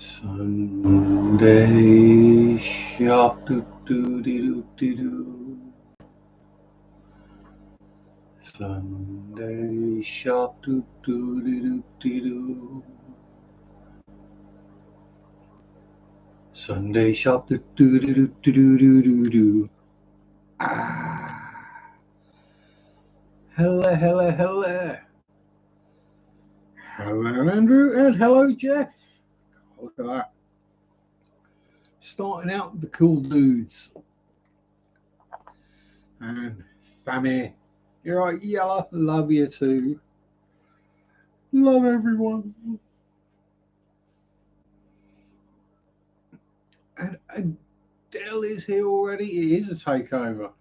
Sunday shop do do do do do. Sunday shop do do do do do. Sunday shop do do do do do do do. Ah. Hello, hello, hello. Hello, Andrew, and hello, Jeff. Look at that. Starting out with the cool dudes. And Sammy, you're right, Yella. Love you too. Love everyone. And Adele is here already. It is a takeover.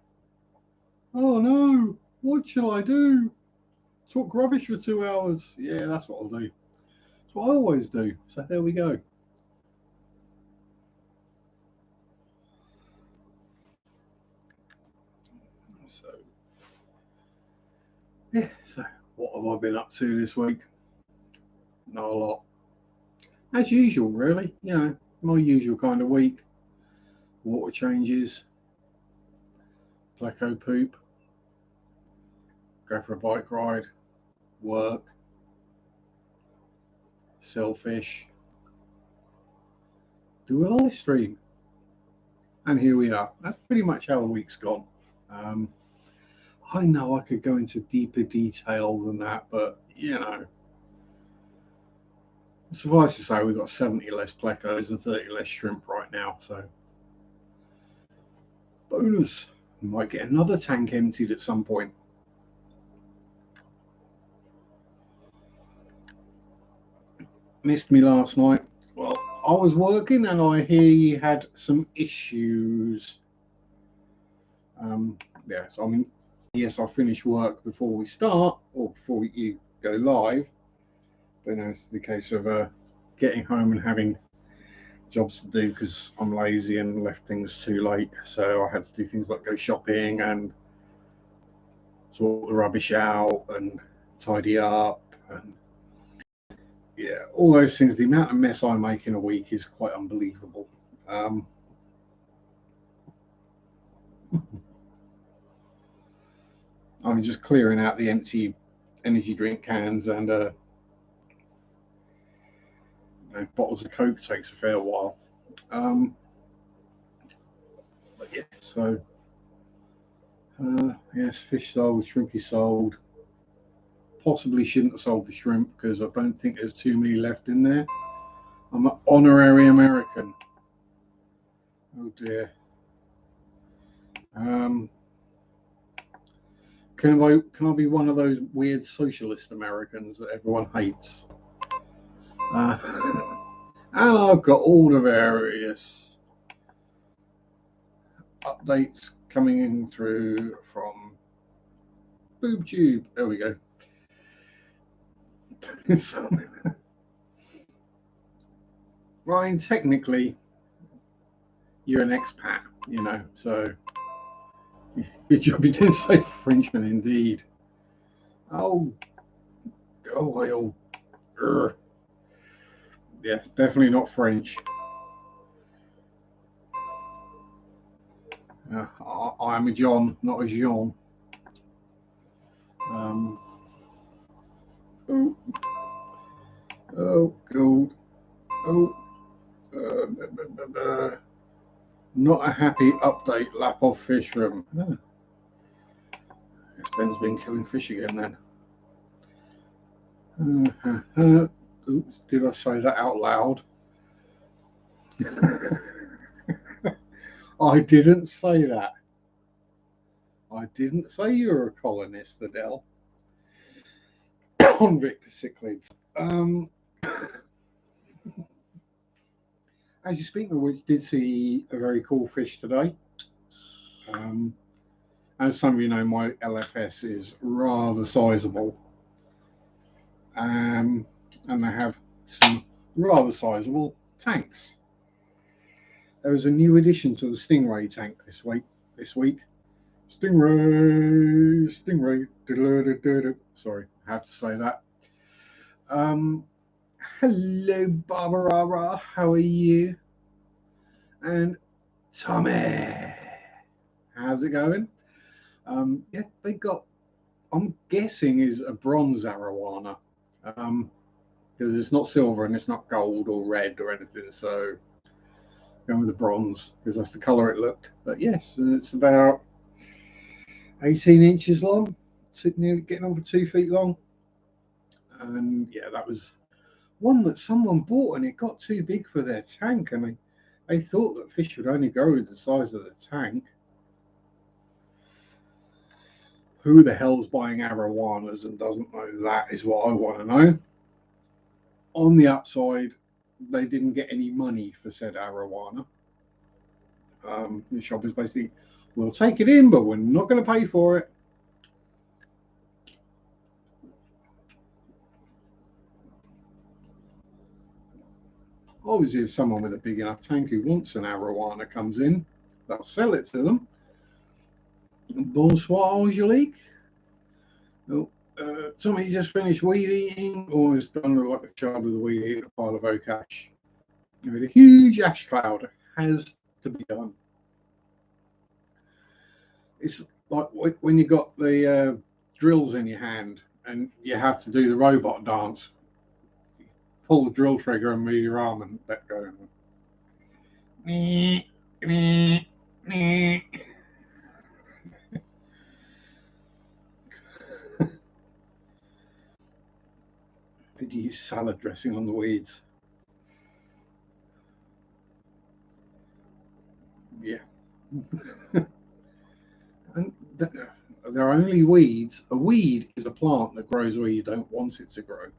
Oh no, what shall I do? Talk rubbish for 2 hours. Yeah, that's what I'll do. That's what I always do. So there we go. So, yeah, so what have I been up to this week? Not a lot. As usual, really. You know, my usual kind of week. Water changes, pleco poop, go for a bike ride, work, sell fish, do a live stream. And here we are. That's pretty much how the week's gone. I know I could go into deeper detail than that, but you know, suffice to say, we've got 70 less plecos and 30 less shrimp right now. So, bonus. We might get another tank emptied at some point. Missed me last night. Well, I was working and I hear you had some issues. Yeah, so I mean, yes, I'll finish work before we start or before you go live. But now it's the case of getting home and having jobs to do because I'm lazy and left things too late. So I had to do things like go shopping and sort the rubbish out and tidy up and yeah, all those things. The amount of mess I make in a week is quite unbelievable. I'm just clearing out the empty energy drink cans and you know, bottles of Coke takes a fair while. But yeah, so yes, fish sold, shrimpy sold. Possibly shouldn't have sold the shrimp because I don't think there's too many left in there. I'm an honorary American. Oh dear. Can I be one of those weird socialist Americans that everyone hates? And I've got all the various updates coming in through from BoobTube. There we go. So, well, I mean, technically, you're an expat, you know, so good job you didn't say Frenchman, indeed. Oh, go away, old. Yes, definitely not French. I'm a John, not a Jean. Oh, God. Oh, not a happy update. Lap off fish room. Oh. Ben's been killing fish again then. Oops, did I say that out loud? I didn't say that. I didn't say you were a colonist, Adele. Convict cichlids. As you speak of which, did see a very cool fish today. As some of you know, my LFS is rather sizable. And they have some rather sizable tanks. There was a new addition to the Stingray tank this week. Stingray. Sorry, I have to say that. Hello, Barbara. How are you? And Tommy, how's it going? Yeah, they got. I'm guessing is a bronze arowana, because it's not silver and it's not gold or red or anything. So going with the bronze because that's the color it looked. But yes, and it's about 18 inches long, nearly getting on for 2 feet long. And yeah, that was one that someone bought and it got too big for their tank. I mean, they thought that fish would only grow the size of the tank. Who the hell's buying arowanas and doesn't know that is what I want to know. On the upside, they didn't get any money for said arowana. The shop is basically, we'll take it in, but we're not going to pay for it. Obviously, if someone with a big enough tank who wants an arowana comes in, they'll sell it to them. Bonsoir, Angelique. Oh, Tommy just finished weed eating, or has done like a child with a weed eating a pile of oak ash. With a huge ash cloud has to be done. It's like when you got the drills in your hand and you have to do the robot dance. Pull the drill trigger and move your arm and let go. Did you use salad dressing on the weeds? Yeah. And they're only weeds. A weed is a plant that grows where you don't want it to grow.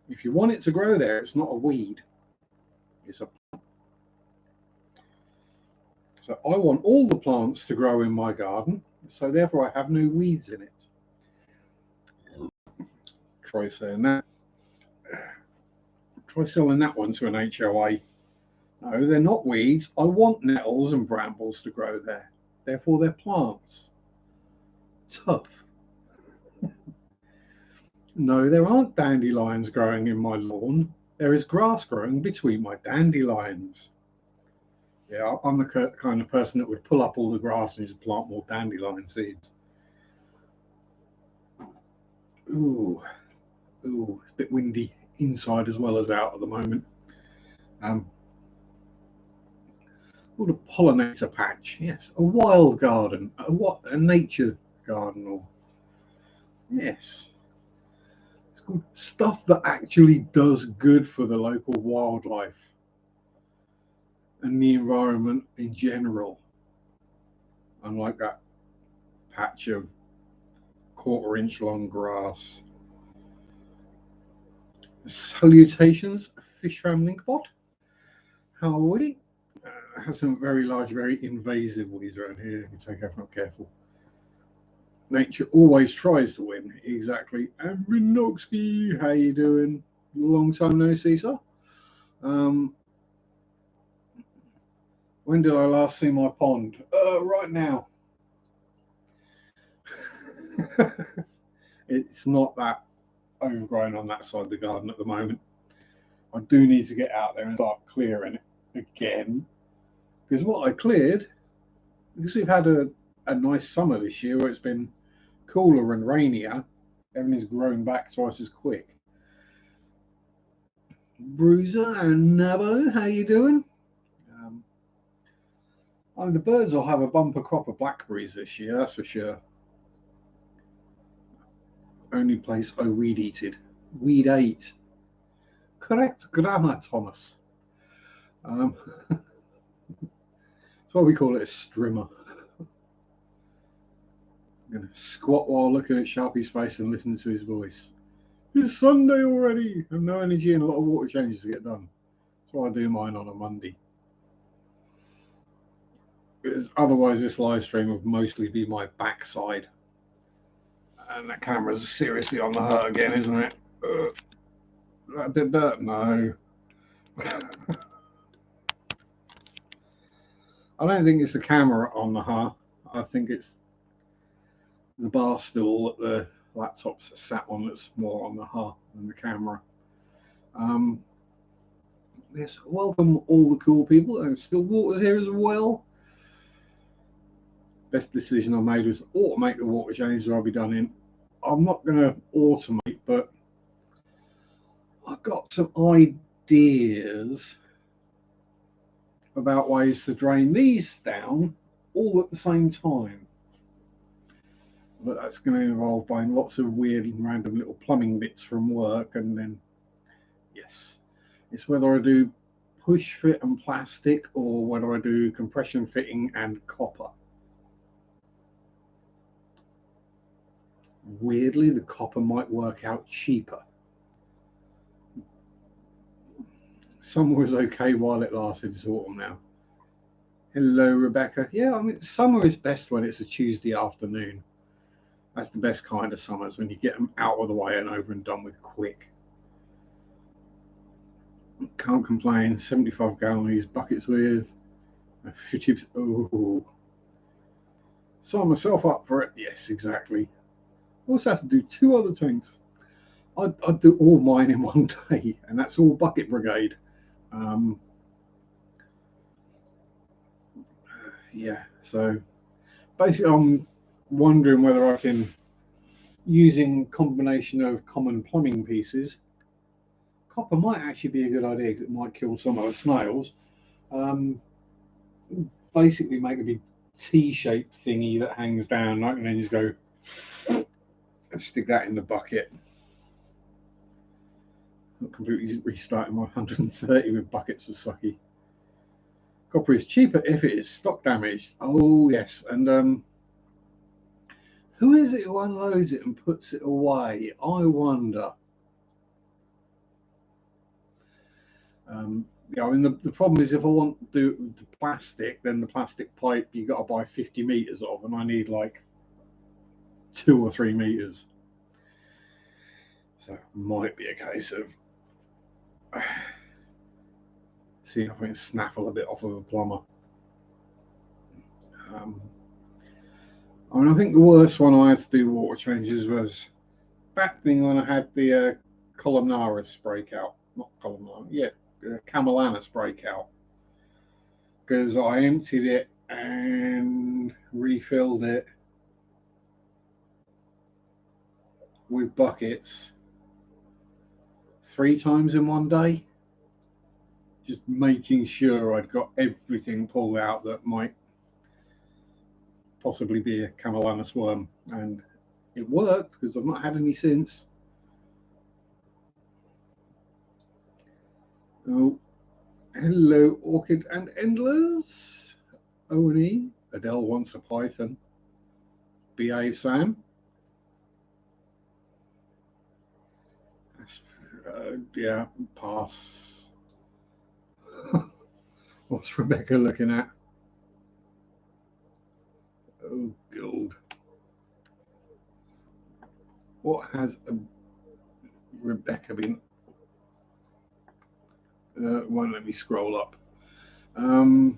If you want it to grow there, it's not a weed. It's a plant. So I want all the plants to grow in my garden, so therefore I have no weeds in it. Try saying that. Try selling that one to an HOA. No, they're not weeds. I want nettles and brambles to grow there. Therefore, they're plants. Tough. No, there aren't dandelions growing in my lawn. There is grass growing between my dandelions. Yeah, I'm the kind of person that would pull up all the grass and just plant more dandelion seeds. Ooh, it's a bit windy inside as well as out at the moment. Called a pollinator patch. Yes, a wild garden, a nature garden, or yes, it's called stuff that actually does good for the local wildlife and the environment in general. Unlike that patch of quarter-inch long grass. Salutations, fish family pod. How are we? Has some very large, very invasive weeds around here. You can take care if not careful. Nature always tries to win. Exactly. And Rinoxky, how you doing? Long time no see, sir. When did I last see my pond? Right now. It's not that overgrown on that side of the garden at the moment. I do need to get out there and start clearing it again. Because what I cleared, because we've had a nice summer this year where it's been cooler and rainier, everything's grown back twice as quick. Bruiser and Nabo, how you doing? The birds will have a bumper crop of blackberries this year, that's for sure. Only place I weed eated. Weed ate. Correct grammar, Thomas. That's why we call it a strimmer. I'm going to squat while looking at Sharpe's face and listening to his voice. It's Sunday already. I have no energy and a lot of water changes to get done. That's why I do mine on a Monday. Because otherwise this live stream would mostly be my backside. And that camera's seriously on the hurt again, isn't it? That bit better? No. I don't think it's the camera on the heart. I think it's the bar stool at laptop's sat on that's more on the hub than the camera. Yes, welcome all the cool people. And Still Waters here as well. Best decision I made was automate the water changes I'll be done in. I'm not going to automate, but I've got some ideas about ways to drain these down all at the same time. But that's going to involve buying lots of weird and random little plumbing bits from work, and then yes, it's whether I do push fit and plastic or whether I do compression fitting and copper. Weirdly, the copper might work out cheaper. Summer was okay while it lasted. It's autumn now. Hello, Rebecca. Yeah, I mean, summer is best when it's a Tuesday afternoon. That's the best kind of summers, when you get them out of the way and over and done with quick. Can't complain. 75 gallon use buckets with a few tips. Oh, sign myself up for it. Yes, exactly. I also have to do 2 other things. I'd do all mine in one day, and that's all bucket brigade. Yeah, so basically I'm wondering whether I can, using combination of common plumbing pieces, copper might actually be a good idea because it might kill some of the snails. Basically make a big T-shaped thingy that hangs down, and then just go and stick that in the bucket. Not completely restarting my 130 with buckets of sucky. Copper is cheaper if it is stock damaged. Oh yes, and who is it who unloads it and puts it away? I wonder. Yeah, I mean the problem is if I want to do the plastic, then the plastic pipe you got to buy 50 meters of, and I need like 2 or 3 meters. So it might be a case of seeing if I can snaffle a bit off of a plumber. I mean, I think the worst one I had to do water changes was that thing when I had the columnaris breakout. Not columnaris, yeah, camellanus breakout. Because I emptied it and refilled it with buckets 3 times in one day, just making sure I'd got everything pulled out that might possibly be a camellanus worm, and it worked because I've not had any since. Oh, hello, Orchid and Endlers. O&E. Adele wants a python. Behave, Sam. Yeah, pass. What's Rebecca looking at? Oh, God. What has Rebecca been? Won't let me scroll up. Oh,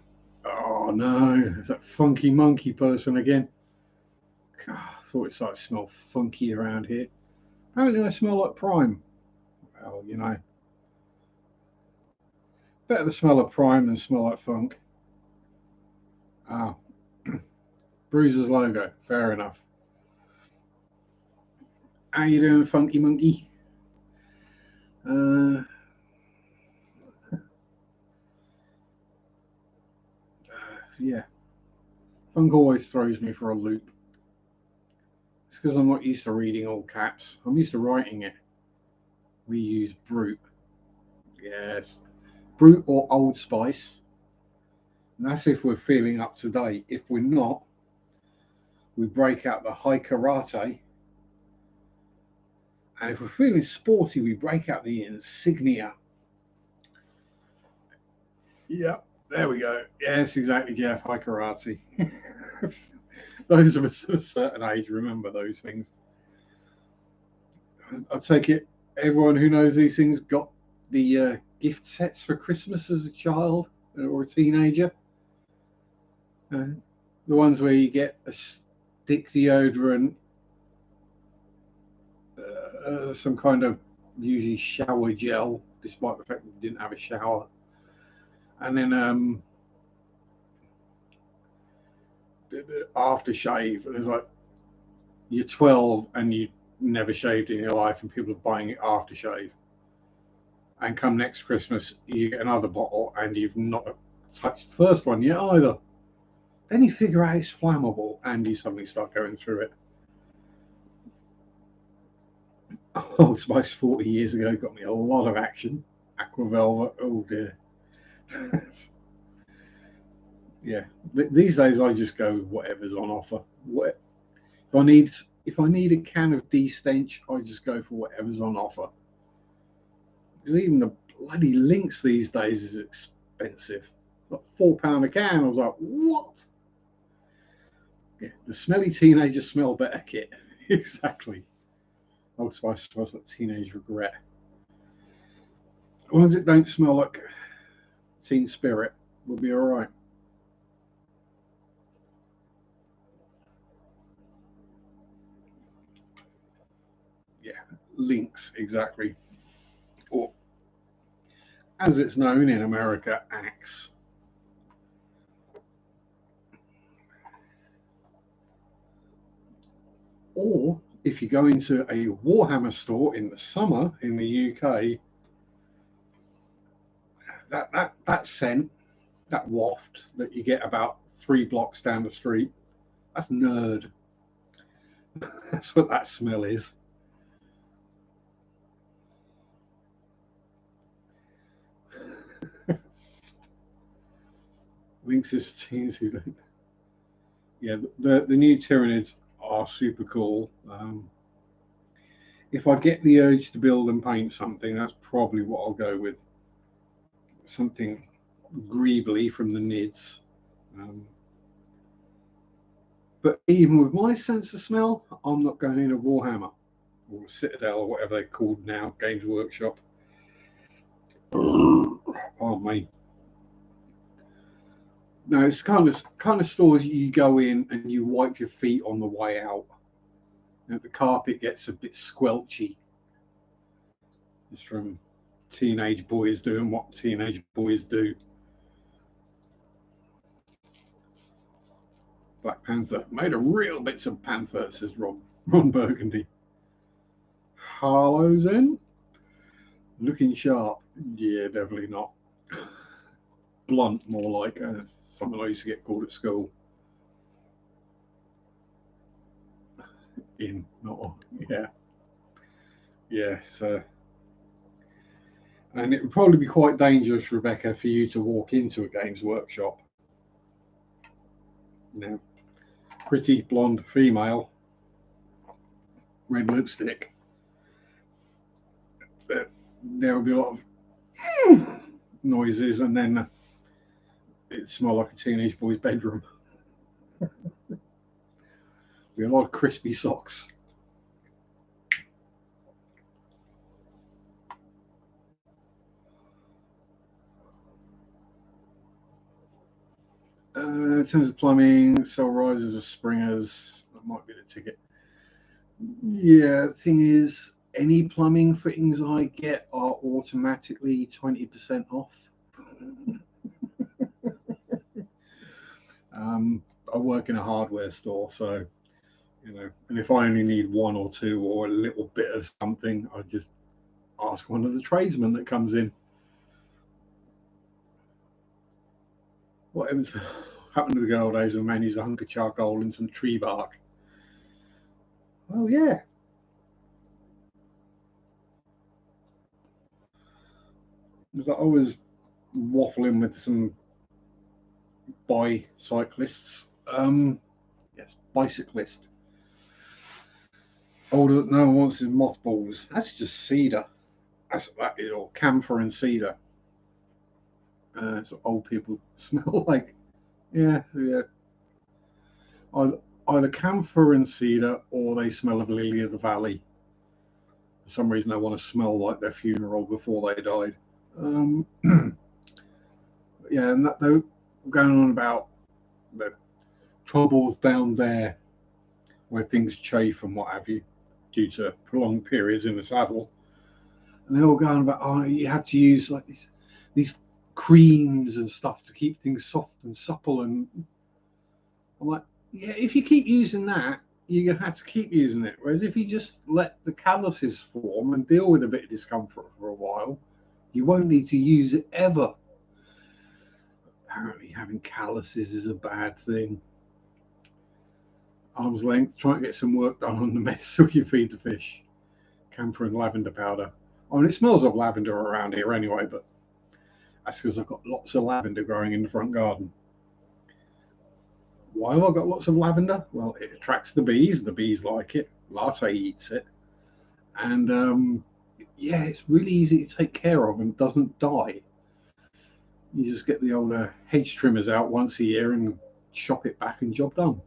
no. It's that funky monkey person again. God, I thought it started to smell funky around here. Apparently I smell like Prime. Well, you know. Better to smell like Prime than smell like funk. Ah. Bruiser's logo. Fair enough. How you doing, funky monkey? Yeah. Funk always throws me for a loop. It's because I'm not used to reading all caps. I'm used to writing it. We use Brute. Yes. Brute or Old Spice. And that's if we're feeling up to date. If we're not, we break out the High Karate. And if we're feeling sporty, we break out the Insignia. Yep, there we go. Yes, exactly, Jeff. High Karate. Those of us of a certain age remember those things. I take it everyone who knows these things got the gift sets for Christmas as a child or a teenager. The ones where you get a stick deodorant, some kind of usually shower gel, despite the fact that you didn't have a shower. And then aftershave. And it's like you're 12 and you never shaved in your life, and people are buying it aftershave. And come next Christmas, you get another bottle, and you've not touched the first one yet either. Then you figure out it's flammable, and you suddenly start going through it. Old Spice 40 years ago got me a lot of action. Aqua Velvet, oh dear. Yeah, these days I just go with whatever's on offer. If I need a can of de-stench, I just go for whatever's on offer. Because even the bloody Lynx these days is expensive. It's like £4 a can. I was like, what? Yeah, the smelly teenager smell better kit. Exactly. Old Spice smells like teenage regret. As long as it don't smell like Teen Spirit, we'll be all right. Yeah, Lynx, exactly. Or, as it's known in America, Axe. Or if you go into a Warhammer store in the summer in the UK, that scent, that waft that you get about 3 blocks down the street, that's nerd. That's what that smell is. Lynx is for teens who don't. Yeah, the new Tyranids are super cool. If I get the urge to build and paint something, that's probably what I'll go with. Something greebly from the Nids. But even with my sense of smell, I'm not going in a Warhammer or a Citadel or whatever they're called now, Games Workshop. Pardon me. No, it's kind of stores you go in and you wipe your feet on the way out. You know, the carpet gets a bit squelchy. It's from teenage boys doing what teenage boys do. Black Panther made a real bits of Panther, says Ron Burgundy. Harlow's in, looking sharp. Yeah, definitely not. Blunt, more like something I used to get called at school. In, not on. Yeah. Yeah, so. And it would probably be quite dangerous, Rebecca, for you to walk into a Games Workshop. Now, pretty blonde female, red lipstick. There will be a lot of noises, and then it smell like a teenage boy's bedroom. Be a lot of crispy socks. In terms of plumbing, cell risers or springers, that might be the ticket. Yeah, the thing is, any plumbing fittings I get are automatically 20% off. I work in a hardware store, so and if I only need one or two or a little bit of something, I just ask one of the tradesmen that comes in. What happened to the good old days when man used a hunk of charcoal and some tree bark? Oh yeah. I was waffling with some bicyclists. Yes, bicyclist. All that no one wants is mothballs. That's just cedar. That is, or camphor and cedar. So old people smell like. Yeah. Either camphor and cedar, or they smell of lily of the valley. For some reason, they want to smell like their funeral before they died. Yeah, and they're going on about the troubles down there where things chafe and what have you. due to prolonged periods in the saddle. And they're all going about, oh, you have to use like these creams and stuff to keep things soft and supple. And I'm like, yeah, if you keep using that, you're going to have to keep using it. Whereas if you just let the calluses form and deal with a bit of discomfort for a while, you won't need to use it ever. Apparently having calluses is a bad thing. Arm's length, try and get some work done on the mess so we can feed the fish. Camphor and lavender powder. I mean, it smells of lavender around here anyway, but that's because I've got lots of lavender growing in the front garden. Why have I got lots of lavender? Well, it attracts the bees like it. Latte eats it. And yeah, it's really easy to take care of and doesn't die. You just get the old hedge trimmers out once a year and chop it back and job done.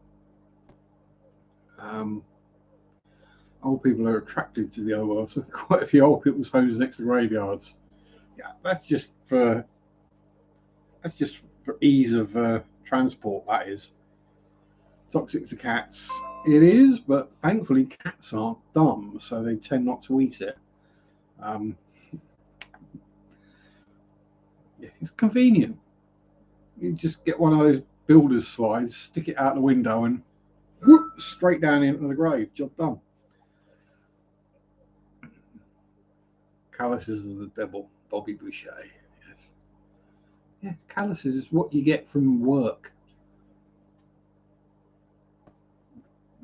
Old people are attracted to the old world, so quite a few old people's homes next to graveyards. Yeah, that's just for ease of transport. That is toxic to cats. It is, but thankfully cats aren't dumb, so they tend not to eat it. Yeah, it's convenient. You just get one of those builder's slides, stick it out the window, and whoop, straight down into the grave. Job done. Calluses of the devil, Bobby Boucher. Yes. Yeah, calluses is what you get from work.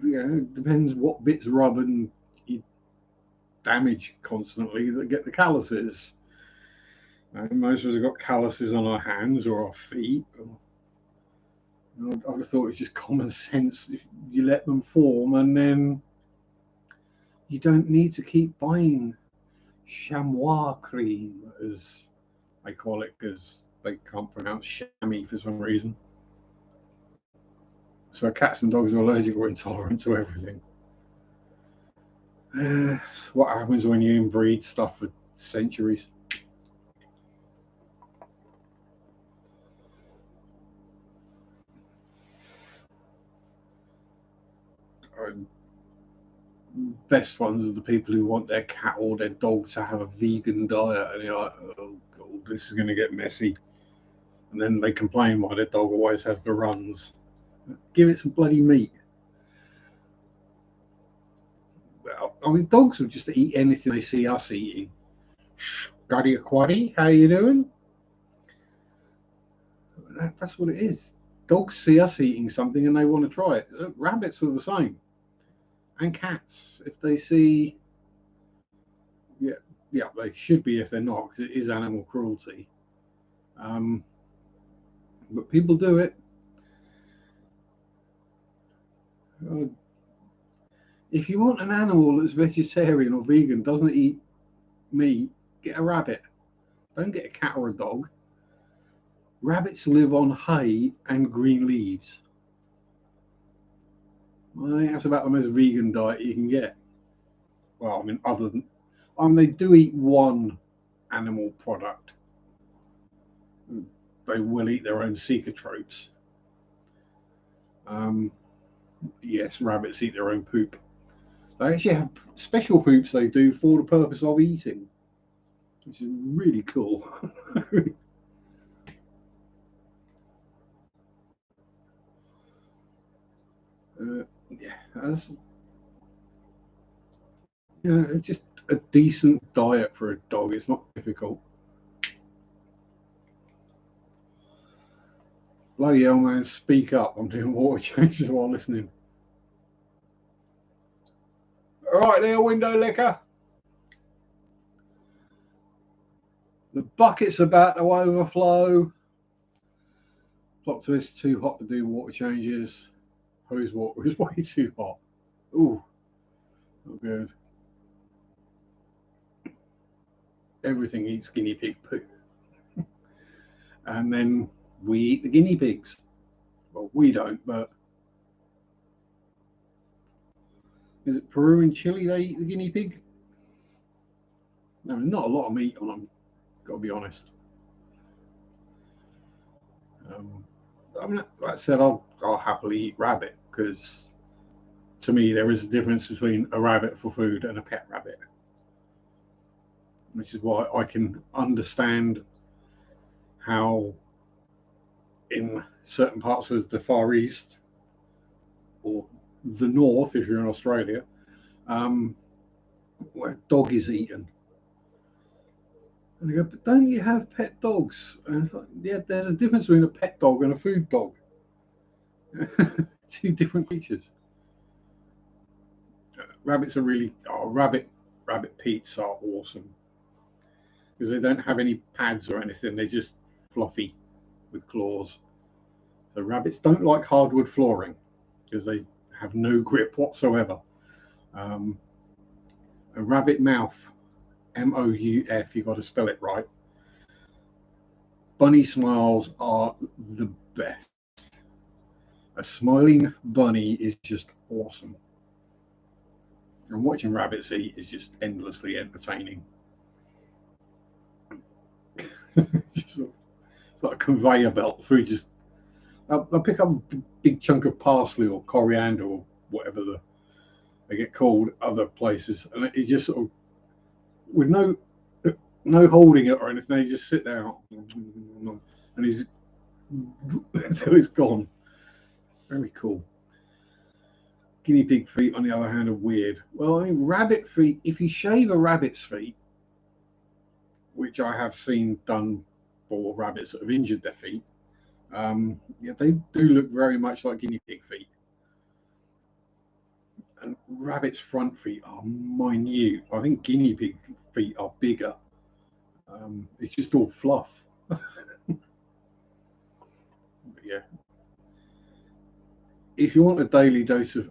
You know, it depends what bits rub and you damage constantly that get the calluses. Most of us have got calluses on our hands or our feet. I'd have thought it's just common sense. If you let them form, and then you don't need to keep buying chamois cream, as they call it, because they can't pronounce chamois for some reason. So cats and dogs are allergic or intolerant to everything. What happens when you inbreed stuff for centuries? Best ones are the people who want their cat or their dog to have a vegan diet, and you're like, oh god, this is going to get messy. And then they complain why their dog always has the runs. Give it some bloody meat. Well, I mean, dogs will just eat anything they see us eating. Scuddy aquaddy, how you doing? That's what it is. Dogs see us eating something and they want to try it. Rabbits are the same. And cats, if they see, yeah, they should be if they're not, because it is animal cruelty. But people do it. If you want an animal that's vegetarian or vegan, doesn't eat meat, get a rabbit. Don't get a cat or a dog. Rabbits live on hay and green leaves. I think that's about the most vegan diet you can get. Well, I mean, they do eat one animal product. They will eat their own cecotropes. Yes, rabbits eat their own poop. They actually have special poops they do for the purpose of eating, which is really cool. Yeah, that's just a decent diet for a dog. It's not difficult. Bloody hell, man, speak up. I'm doing water changes while listening. All right there, window licker. The bucket's about to overflow. Plot twist, too hot to do water changes. Hose water is way too hot. Ooh, not good. Everything eats guinea pig poo. And then we eat the guinea pigs. Well, we don't, but is it Peru and Chile they eat the guinea pig? No, not a lot of meat on them, gotta be honest. I mean, that said, I'll happily eat rabbit because to me, there is a difference between a rabbit for food and a pet rabbit, which is why I can understand how in certain parts of the Far East or the North, if you're in Australia, where dog is eaten. And they go, but don't you have pet dogs? And I thought, yeah, there's a difference between a pet dog and a food dog. Two different creatures. Rabbits are really, rabbit peats are awesome because they don't have any pads or anything. They're just fluffy with claws. So rabbits don't like hardwood flooring because they have no grip whatsoever. A rabbit mouth, M-O-U-F, you got to spell it right. Bunny smiles are the best. A smiling bunny is just awesome. And watching rabbits eat is just endlessly entertaining. It's like a conveyor belt. Food just, I'll pick up a big chunk of parsley or coriander or whatever they get called other places, and it just sort of, with no holding it or anything, they just sit there and he's until it's gone. Very cool. Guinea pig feet, on the other hand, are weird. Well, I mean, rabbit feet, if you shave a rabbit's feet, which I have seen done for rabbits that have injured their feet, yeah, they do look very much like guinea pig feet. And rabbits' front feet are minute. I think guinea pig feet are bigger. It's just all fluff. But yeah. If you want a daily dose of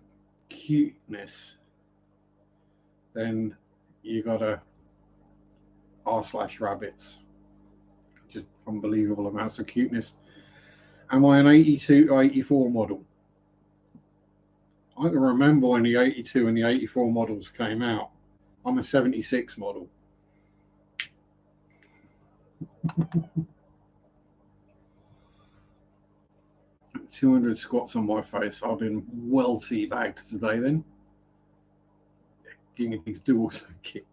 cuteness, then you gotta r/rabbits. Just unbelievable amounts of cuteness. Am I an 82 to 84 model? I can remember when the 82 and the 84 models came out. I'm a 76 model. $200 squats on my face. I've been well teabagged today then. Guinea pigs do also kick.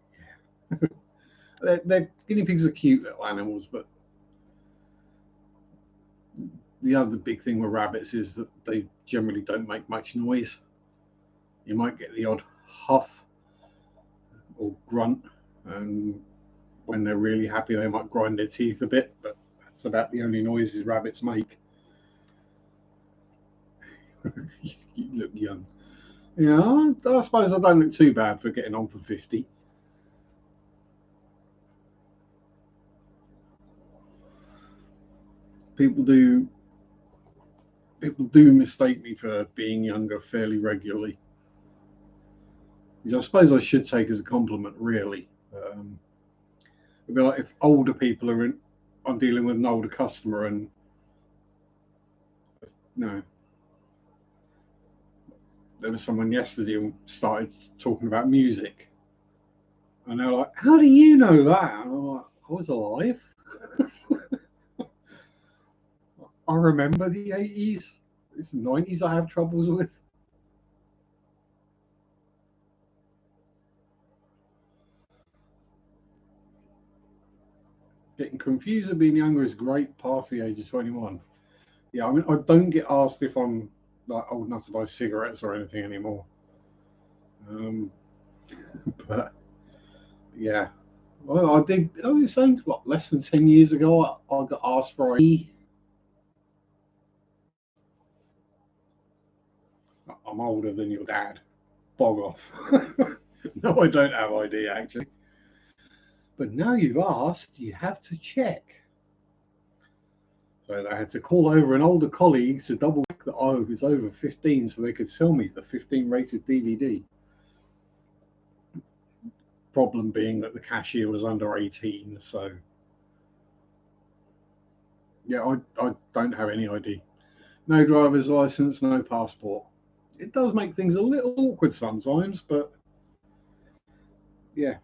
Guinea pigs are cute little animals, but the other big thing with rabbits is that they generally don't make much noise. You might get the odd huff or grunt, and when they're really happy, they might grind their teeth a bit, but that's about the only noises rabbits make. You look young. Yeah, I suppose I don't look too bad for getting on for 50. People do mistake me for being younger fairly regularly, which I suppose I should take as a compliment, really. It'd be like if older people are in, I'm dealing with an older customer, and no, there was someone yesterday who started talking about music, and they're like, "How do you know that?" And I'm like, "I was alive. I remember the 80s. It's the 90s I have troubles with." Getting confused with being younger is great past the age of 21. Yeah, I mean, I don't get asked if I'm like old enough to buy cigarettes or anything anymore. But yeah, well, I did. I was saying, what, less than 10 years ago, I got asked for a. I'm older than your dad. Bog off. No, I don't have ID actually. But now you've asked, you have to check. So I had to call over an older colleague to double check that I was over 15 so they could sell me the 15 rated DVD. Problem being that the cashier was under 18, so yeah, I don't have any ID. No driver's license, no passport. It does make things a little awkward sometimes, but yeah.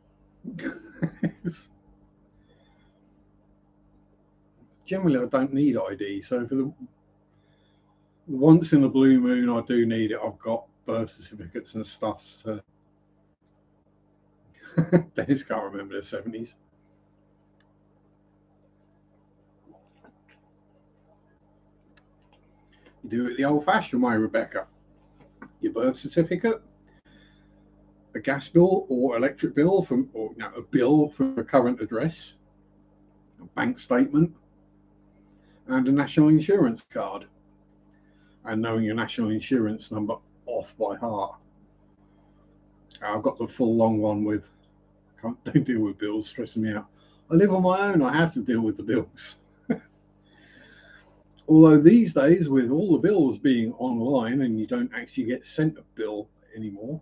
Generally, I don't need ID, so for the once in a blue moon I do need it, I've got, birth certificates and stuff. So Dennis can't remember the 70s. You do it the old-fashioned way, Rebecca. Your birth certificate, a gas bill or electric bill a bill for a current address, a bank statement, and a national insurance card. And knowing your national insurance number off by heart. I've got the full long one with, don't deal with bills, stressing me out. I live on my own, I have to deal with the bills. Although these days, with all the bills being online and you don't actually get sent a bill anymore,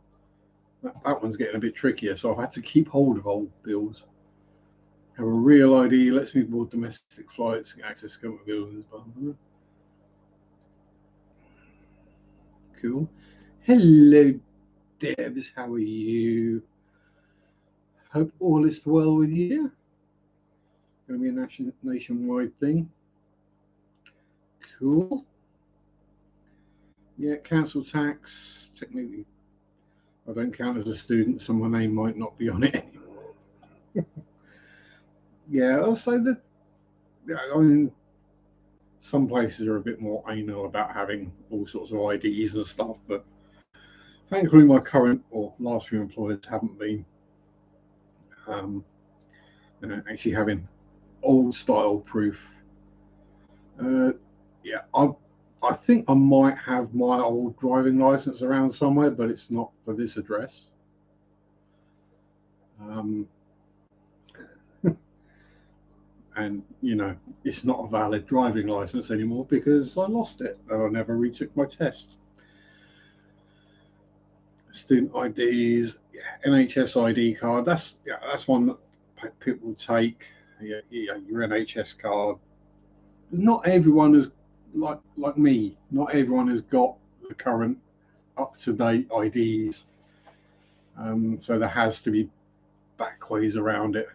that one's getting a bit trickier. So I've had to keep hold of old bills. Have a real ID, lets me board domestic flights, access government buildings. Cool. Hello, Debs. How are you? Hope all is well with you. Going to be a nationwide thing. Cool. Yeah, council tax. Technically, I don't count as a student, so my name might not be on it anymore. Yeah, I'll say that. I mean, some places are a bit more anal about having all sorts of IDs and stuff, but thankfully, my current or last few employers haven't been. Actually having old style proof. Yeah, I think I might have my old driving license around somewhere, but it's not for this address. And it's not a valid driving license anymore because I lost it and I never retook my test. Student IDs, yeah, NHS ID card. That's one that people take. Yeah, your NHS card. Not everyone is like me. Not everyone has got the current up-to-date IDs. So there has to be back ways around it.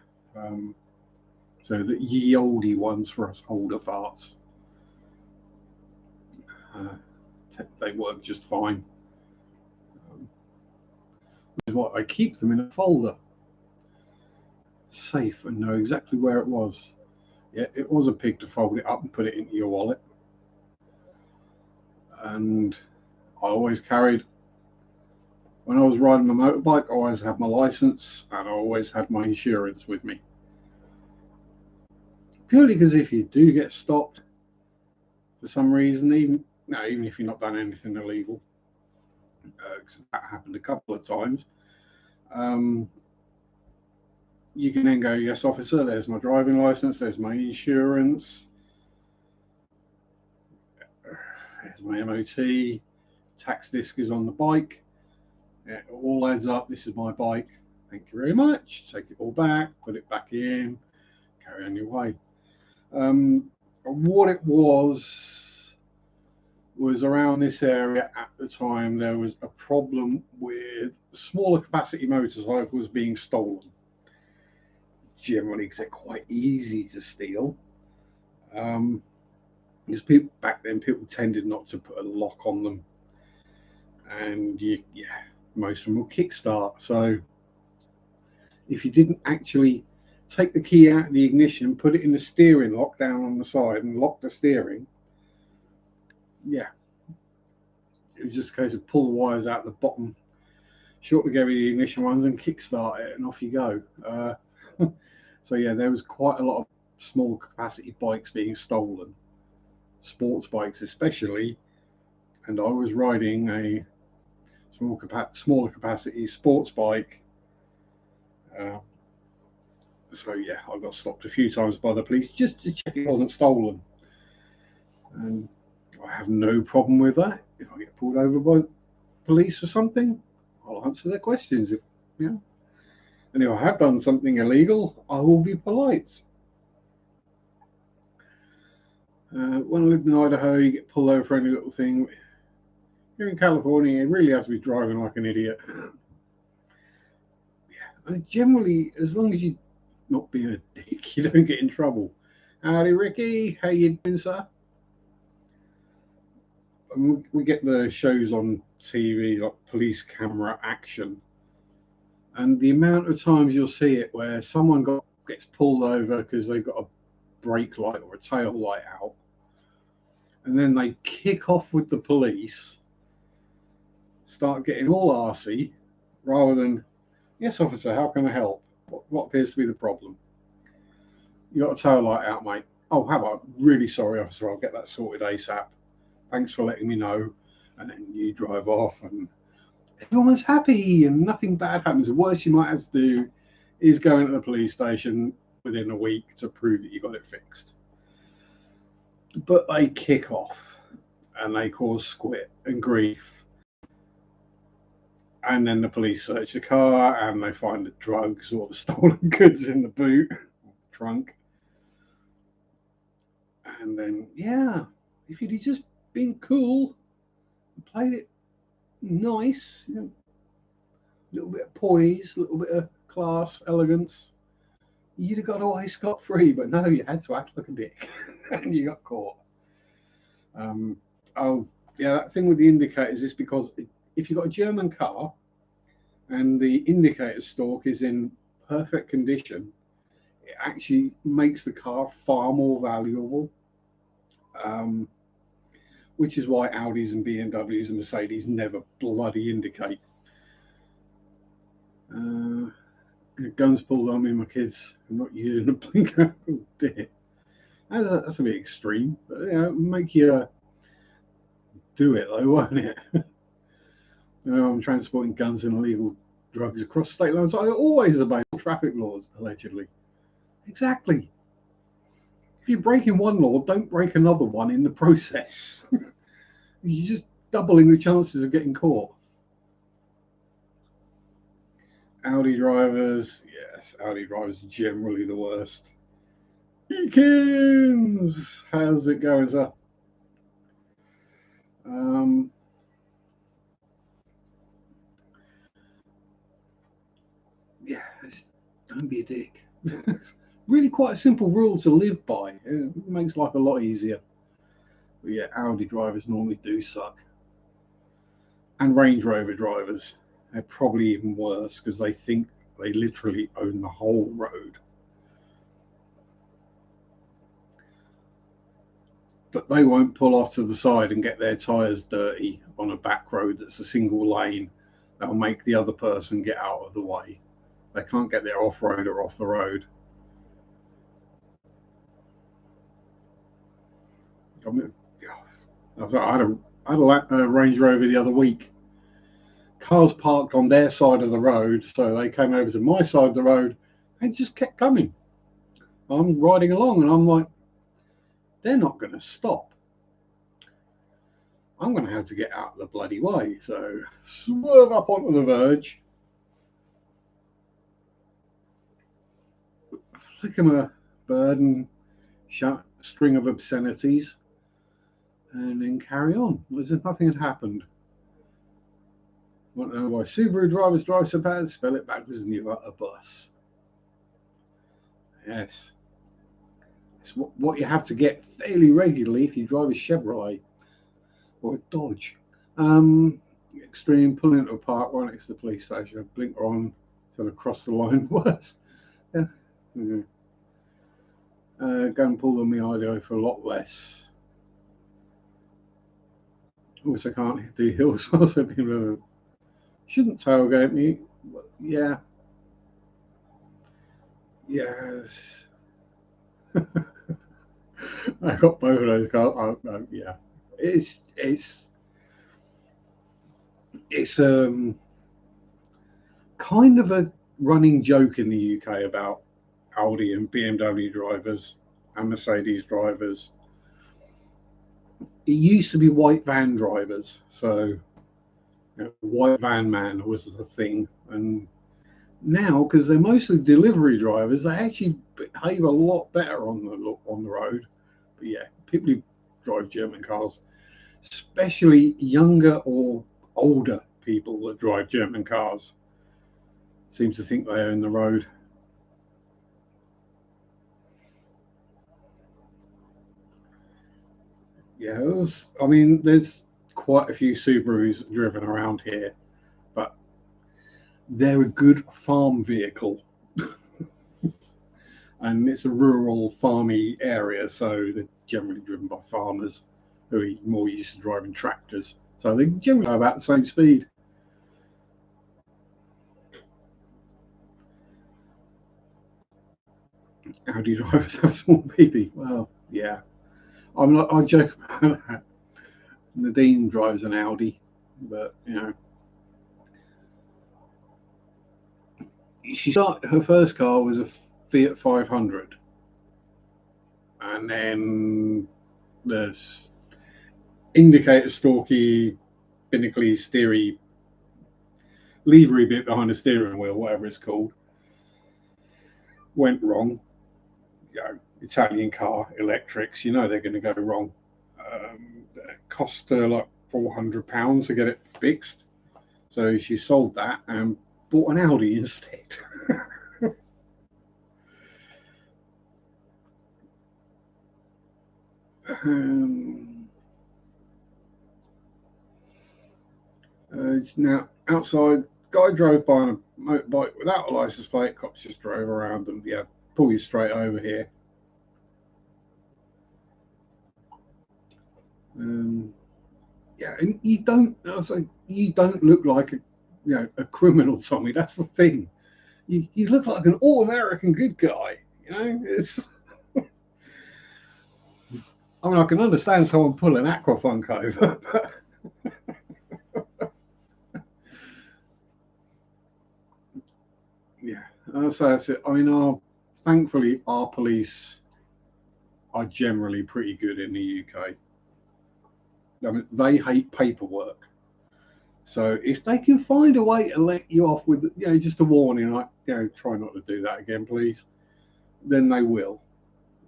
So the ye olde ones for us older farts, they work just fine. Which is why I keep them in a folder, safe, and know exactly where it was. Yeah, it was a pig to fold it up and put it into your wallet. And I always carried, when I was riding my motorbike, I always had my license and I always had my insurance with me. Purely because if you do get stopped for some reason, even if you've not done anything illegal, because that happened a couple of times, you can then go, yes, officer, there's my driving license, there's my insurance, there's my MOT, tax disc is on the bike, it all adds up, this is my bike, thank you very much, take it all back, put it back in, carry on your way. What it was around this area at the time, there was a problem with smaller capacity motorcycles being stolen. Generally, because they're quite easy to steal. Because back then, people tended not to put a lock on them, and most of them will kickstart. So if you didn't actually take the key out of the ignition, put it in the steering lock down on the side, and lock the steering, it was just a case of pull the wires out the bottom, short together the ignition ones, and kickstart it, and off you go. So there was quite a lot of small capacity bikes being stolen, sports bikes especially, and I was riding a smaller capacity sports bike. So I got stopped a few times by the police just to check it wasn't stolen, and I have no problem with that. If I get pulled over by police for something, I'll answer their questions. And if I have done something illegal, I will be polite. When I lived in Idaho, you get pulled over for any little thing. Here in California, you really have to be driving like an idiot. And generally, as long as you're not being a dick, you don't get in trouble. Howdy, Ricky. How you doing, sir? We get the shows on TV, like police camera action, and the amount of times you'll see it where someone gets pulled over because they've got a brake light or a tail light out, and then they kick off with the police, start getting all arsey, rather than, yes, officer, how can I help? What appears to be the problem? You got a tail light out, mate. Oh, how about? Really sorry, officer. I'll get that sorted ASAP. Thanks for letting me know. And then you drive off, and everyone's happy, and nothing bad happens. The worst you might have to do is go into the police station within a week to prove that you got it fixed. But they kick off, and they cause squit and grief. And then the police search the car, and they find the drugs or the stolen goods in the boot, trunk. And then, yeah, if you'd just been cool and played it nice, a little bit of poise, a little bit of class, elegance, you'd have got away scot-free. But no, you had to act like a dick, and you got caught. Oh, yeah, that thing with the indicators is because if you've got a German car and the indicator stalk is in perfect condition, it actually makes the car far more valuable. Which is why Audis and BMWs and Mercedes never bloody indicate. Guns pulled on me, my kids. I'm not using a blinker. Oh dear. That's a bit extreme, but make you do it though, won't it? I'm transporting guns and illegal drugs across state lines. I always obey traffic laws, allegedly. Exactly. If you're breaking one law, don't break another one in the process. You're just doubling the chances of getting caught. Audi drivers, yes, Audi drivers are generally the worst. Eakins, how's it going, sir? Yeah, just don't be a dick. Really quite a simple rule to live by. It makes life a lot easier. But yeah, Audi drivers normally do suck. And Range Rover drivers, they're probably even worse because they think they literally own the whole road. But they won't pull off to the side and get their tyres dirty on a back road that's a single lane. They'll make the other person get out of the way. They can't get their off-road or off the road. I mean, I had a Range Rover the other week. Cars parked on their side of the road, so they came over to my side of the road and just kept coming. I'm riding along, and I'm like, they're not going to stop. I'm going to have to get out of the bloody way. So swerve up onto the verge, flick him a bird and string of obscenities, and then carry on as if nothing had happened. Want to know why Subaru drivers drive so bad? Spell it backwards and you're a bus. Yes. It's what you have to get fairly regularly if you drive a Chevrolet or a Dodge. Extreme, pulling into a park right next to the police station, a blinker on till I cross the line. Worse. Yeah. Go and pull on the IDO for a lot less. Which I can't do hills. Also, people shouldn't tailgate me. Yeah. Yes. I got both of those cars. Yeah. It's kind of a running joke in the UK about Audi and BMW drivers and Mercedes drivers. It used to be white van drivers, so white van man was the thing, and now because they're mostly delivery drivers, they actually behave a lot better on the road. But yeah, people who drive German cars, especially younger or older people that drive German cars, seem to think they own the road. Yeah, I mean, there's quite a few Subarus driven around here, but they're a good farm vehicle. And it's a rural, farmy area, so they're generally driven by farmers who are more used to driving tractors. So they generally go about the same speed. How do you drivers have a small baby? Well, yeah. I joke about that. Nadine drives an Audi, but her first car was a Fiat 500, and then the indicator stalky, binnacly, steery, levery bit behind the steering wheel, whatever it's called, went wrong. Italian car, electrics, they're going to go wrong. It cost her like £400 to get it fixed, so she sold that and bought an Audi instead. Now outside, guy drove by on a motorbike without a license plate. Cops just drove around them. Yeah, pull you straight over here. Yeah, and you don't. I was like, you don't look like a criminal, Tommy. That's the thing. You look like an all-American good guy. It's. I mean, I can understand someone pull an aquafunk over, but yeah. So that's it. I mean, thankfully, our police are generally pretty good in the UK. I mean, they hate paperwork. So if they can find a way to let you off with, just a warning, like, try not to do that again, please, then they will.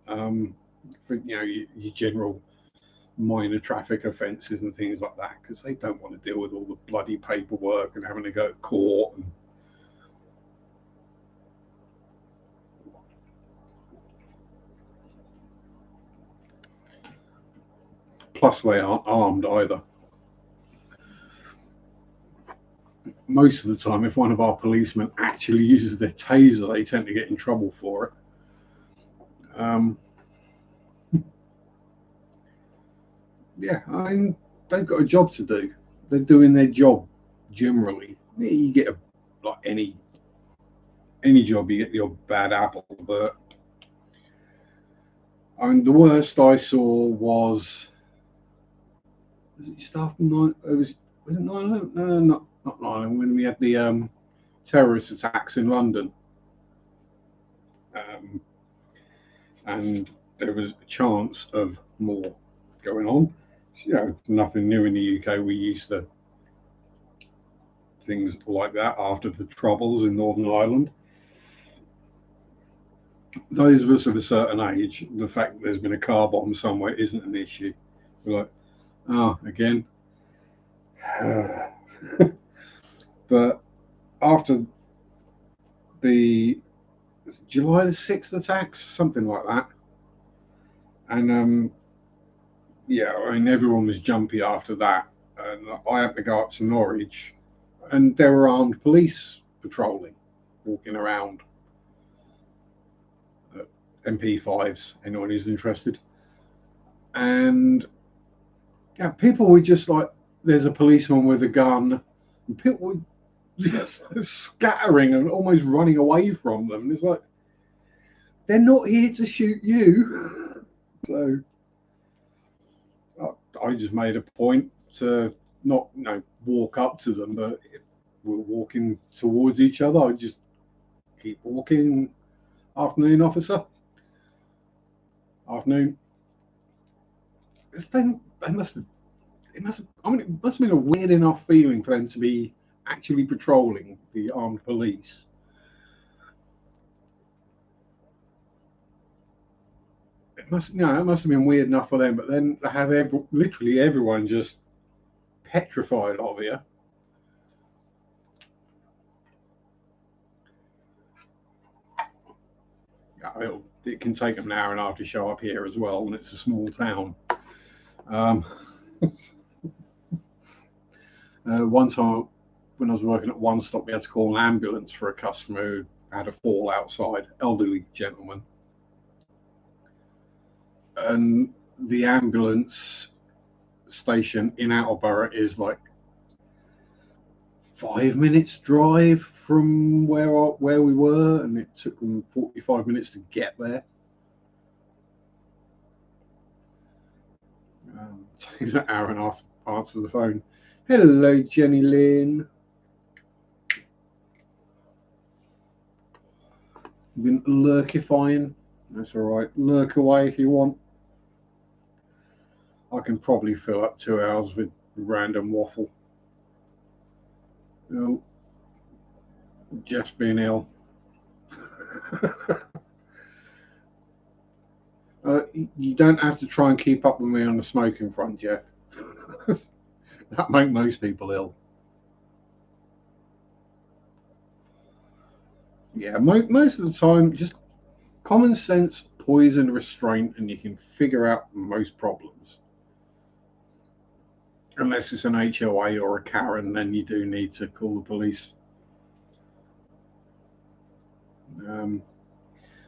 For your general minor traffic offences and things like that, because they don't want to deal with all the bloody paperwork and having to go to court. Plus, they aren't armed either. Most of the time, if one of our policemen actually uses their taser, they tend to get in trouble for it. Yeah, I mean, they've got a job to do. They're doing their job generally. You get like any job, you get your bad apple. But I mean, the worst I saw was it just after nine? Was it 9/11? No, not 9/11. When we had the terrorist attacks in London, and there was a chance of more going on. Nothing new in the UK. We used to things like that after the Troubles in Northern Ireland. Those of us of a certain age, the fact that there's been a car bomb somewhere isn't an issue. We're like, oh, again. But after the July the 6th attacks, something like that, and I mean, everyone was jumpy after that. And I had to go up to Norwich, and there were armed police patrolling, walking around. MP5s, anyone who's interested. And people were just like, there's a policeman with a gun, and people were just scattering and almost running away from them. And it's like, they're not here to shoot you. So I just made a point to not walk up to them, but we're walking towards each other. I just keep walking. Afternoon, officer. Afternoon. They must have. It must have been a weird enough feeling for them to be actually patrolling the armed police. It must have been weird enough for them, but then to have literally everyone just petrified of you. It can take them an hour and a half to show up here as well, and it's a small town. One time when I was working at One Stop, we had to call an ambulance for a customer who had a fall outside, elderly gentleman. And the ambulance station in Attleborough is like 5 minutes drive from where we were, and it took them 45 minutes to get there. Takes an hour and a half to answer the phone. Hello, Jenny Lynn. Been lurkifying. That's all right. Lurk away if you want. I can probably fill up 2 hours with random waffle. Oh, just being ill. You don't have to try and keep up with me on the smoking front, Jeff. That make most people ill. Yeah, most of the time, just common sense, poison, restraint, and you can figure out most problems. Unless it's an HOA or a Karen, then you do need to call the police. And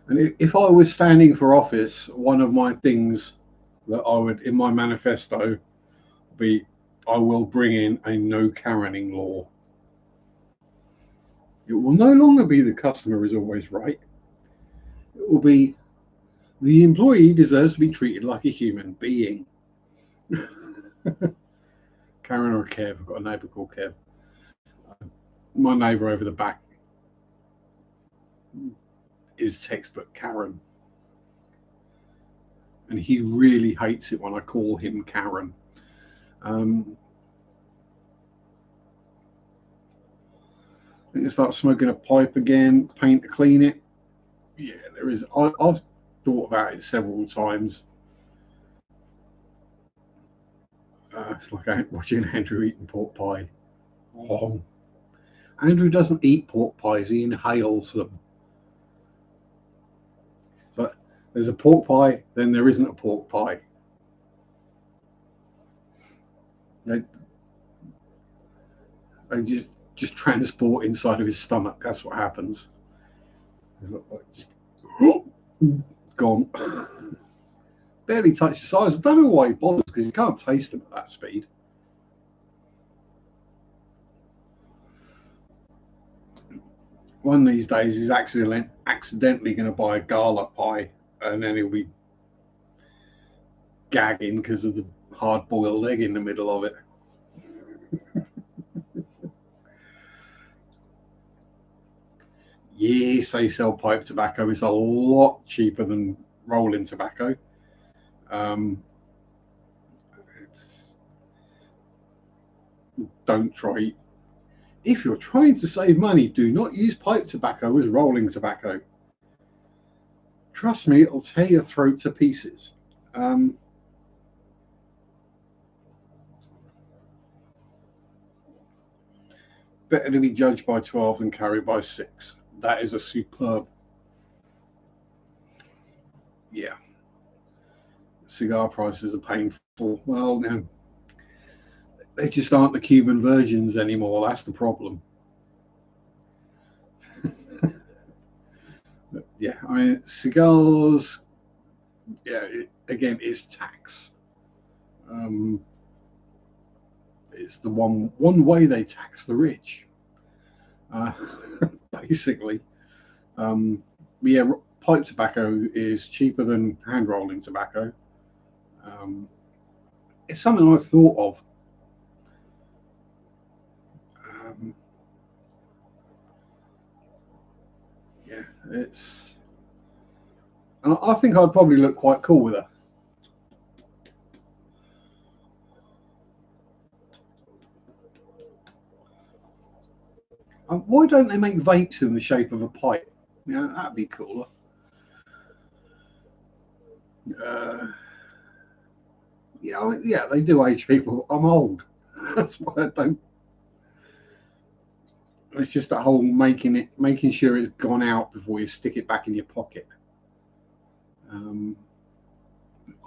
if I was standing for office, one of my things that I would, in my manifesto, be I will bring in a no Karening law. It will no longer be the customer is always right. It will be the employee deserves to be treated like a human being. Karen or Kev? I've got a neighbour called Kev. My neighbour over the back is textbook Karen. And he really hates it when I call him Karen. I think I start smoking a pipe again, paint to clean it. Yeah, there is. I've thought about it several times. It's like watching Andrew eating pork pie. Oh. Andrew doesn't eat pork pies, he inhales them. But there's a pork pie, then there isn't a pork pie. They just transport inside of his stomach. That's what happens. Just gone. Barely touched the sides. I don't know why he bothers, because you can't taste them at that speed. One of these days he's accidentally going to buy a gala pie, and then he'll be gagging because of the hard-boiled egg in the middle of it. Yes, they sell pipe tobacco. It's a lot cheaper than rolling tobacco. Don't try. If you're trying to save money, do not use pipe tobacco as rolling tobacco. Trust me, it'll tear your throat to pieces. Better to be judged by 12 than carried by 6. That is a superb. Yeah. Cigar prices are painful. Well, no, they just aren't the Cuban virgins anymore. That's the problem. Yeah, I mean, cigars, yeah, again, it's tax. It's the one way they tax the rich, basically. Yeah, pipe tobacco is cheaper than hand rolling tobacco. It's something I've thought of. Yeah, it's. And I think I'd probably look quite cool with her. Why don't they make vapes in the shape of a pipe? Yeah, that'd be cooler. Yeah, they do age people. I'm old. That's why I don't. It's just that whole making sure it's gone out before you stick it back in your pocket.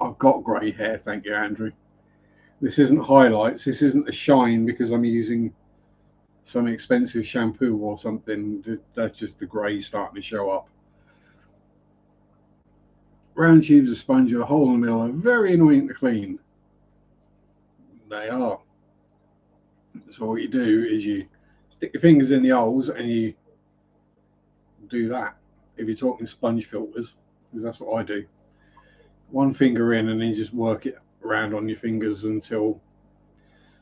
I've got grey hair, thank you, Andrew. This isn't highlights. This isn't a shine because I'm using some expensive shampoo or something. That's just the grey starting to show up. Round tubes of sponge with a hole in the middle are very annoying to clean. They are. So what you do is you stick your fingers in the holes and you do that. If you're talking sponge filters, because that's what I do. One finger in and then just work it around on your fingers until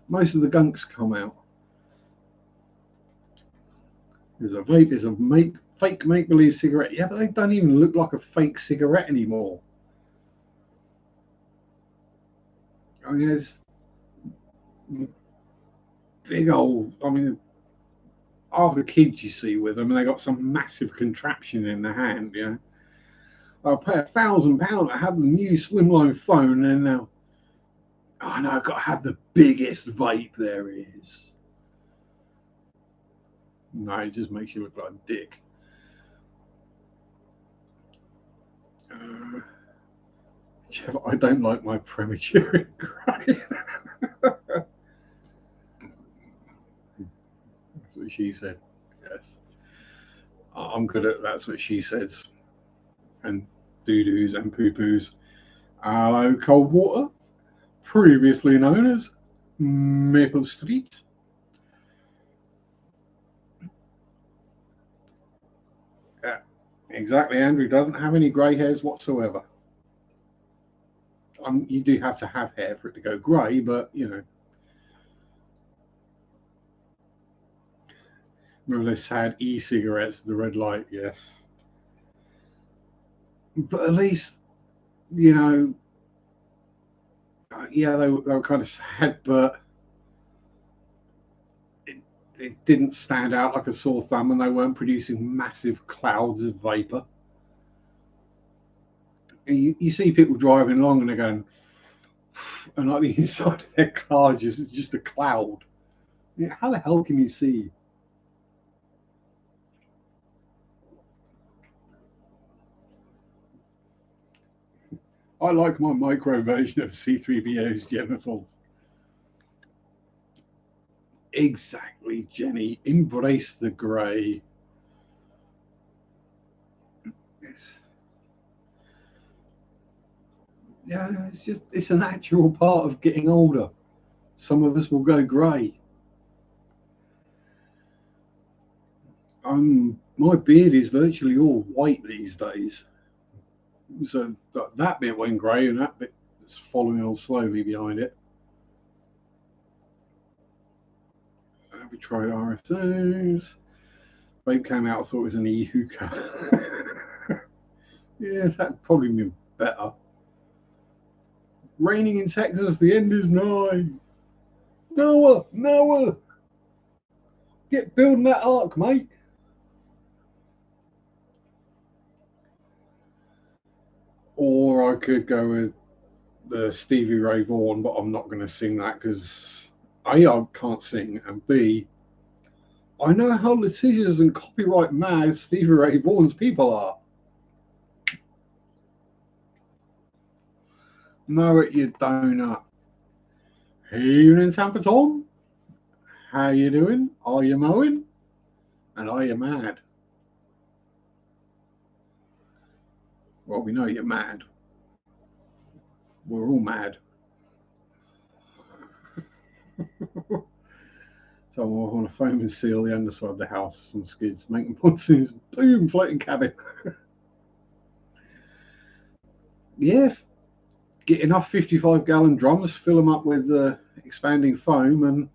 most of the gunks come out. There's a vape, there's a fake make-believe cigarette. Yeah, but they don't even look like a fake cigarette anymore. I mean, there's big old, I mean, half the kids you see with them, and they got some massive contraption in their hand, you know. I'll pay £1,000 to have the new slimline phone, and now, oh no, I've got to have the biggest vape there is. No, it just makes you look like a dick. Jeff, I don't like my premature grey. That's what she said. Yes. I'm good at that's what she says. And doo-doos and poo-poos. Hello, Cold Water, previously known as Maple Street. Yeah, exactly. Andrew doesn't have any grey hairs whatsoever. You do have to have hair for it to go grey, but you know. Remember those sad e-cigarettes with the red light? Yes. But at least, you know, yeah, they were kind of sad, but it didn't stand out like a sore thumb, and they weren't producing massive clouds of vapor. And you see people driving along and they're going, and like the inside of their car just a cloud. Yeah, how the hell can you see? I like my micro version of C3PO's genitals. Exactly, Jenny. Embrace the grey. Yes. Yeah, it's a natural part of getting older. Some of us will go grey. My beard is virtually all white these days. So that bit went grey and that bit is following on slowly behind it. We tried RSOs. Babe came out, I thought it was an e-hookah. Yes, that'd probably been better. Raining in Texas, the end is nigh. Noah, get building that ark, mate. Or I could go with the Stevie Ray Vaughan, but I'm not going to sing that because A, I can't sing, and B, I know how litigious and copyright mad Stevie Ray Vaughan's people are. Mow it, you donut. Evening, Tampa Tom. How you doing? Are you mowing? And are you mad? Well, we know you're mad. We're all mad. So I'm on a foam and seal the underside of the house on skids, making monsoons, boom, floating cabin. Yeah, get enough 55-gallon drums, fill them up with expanding foam, and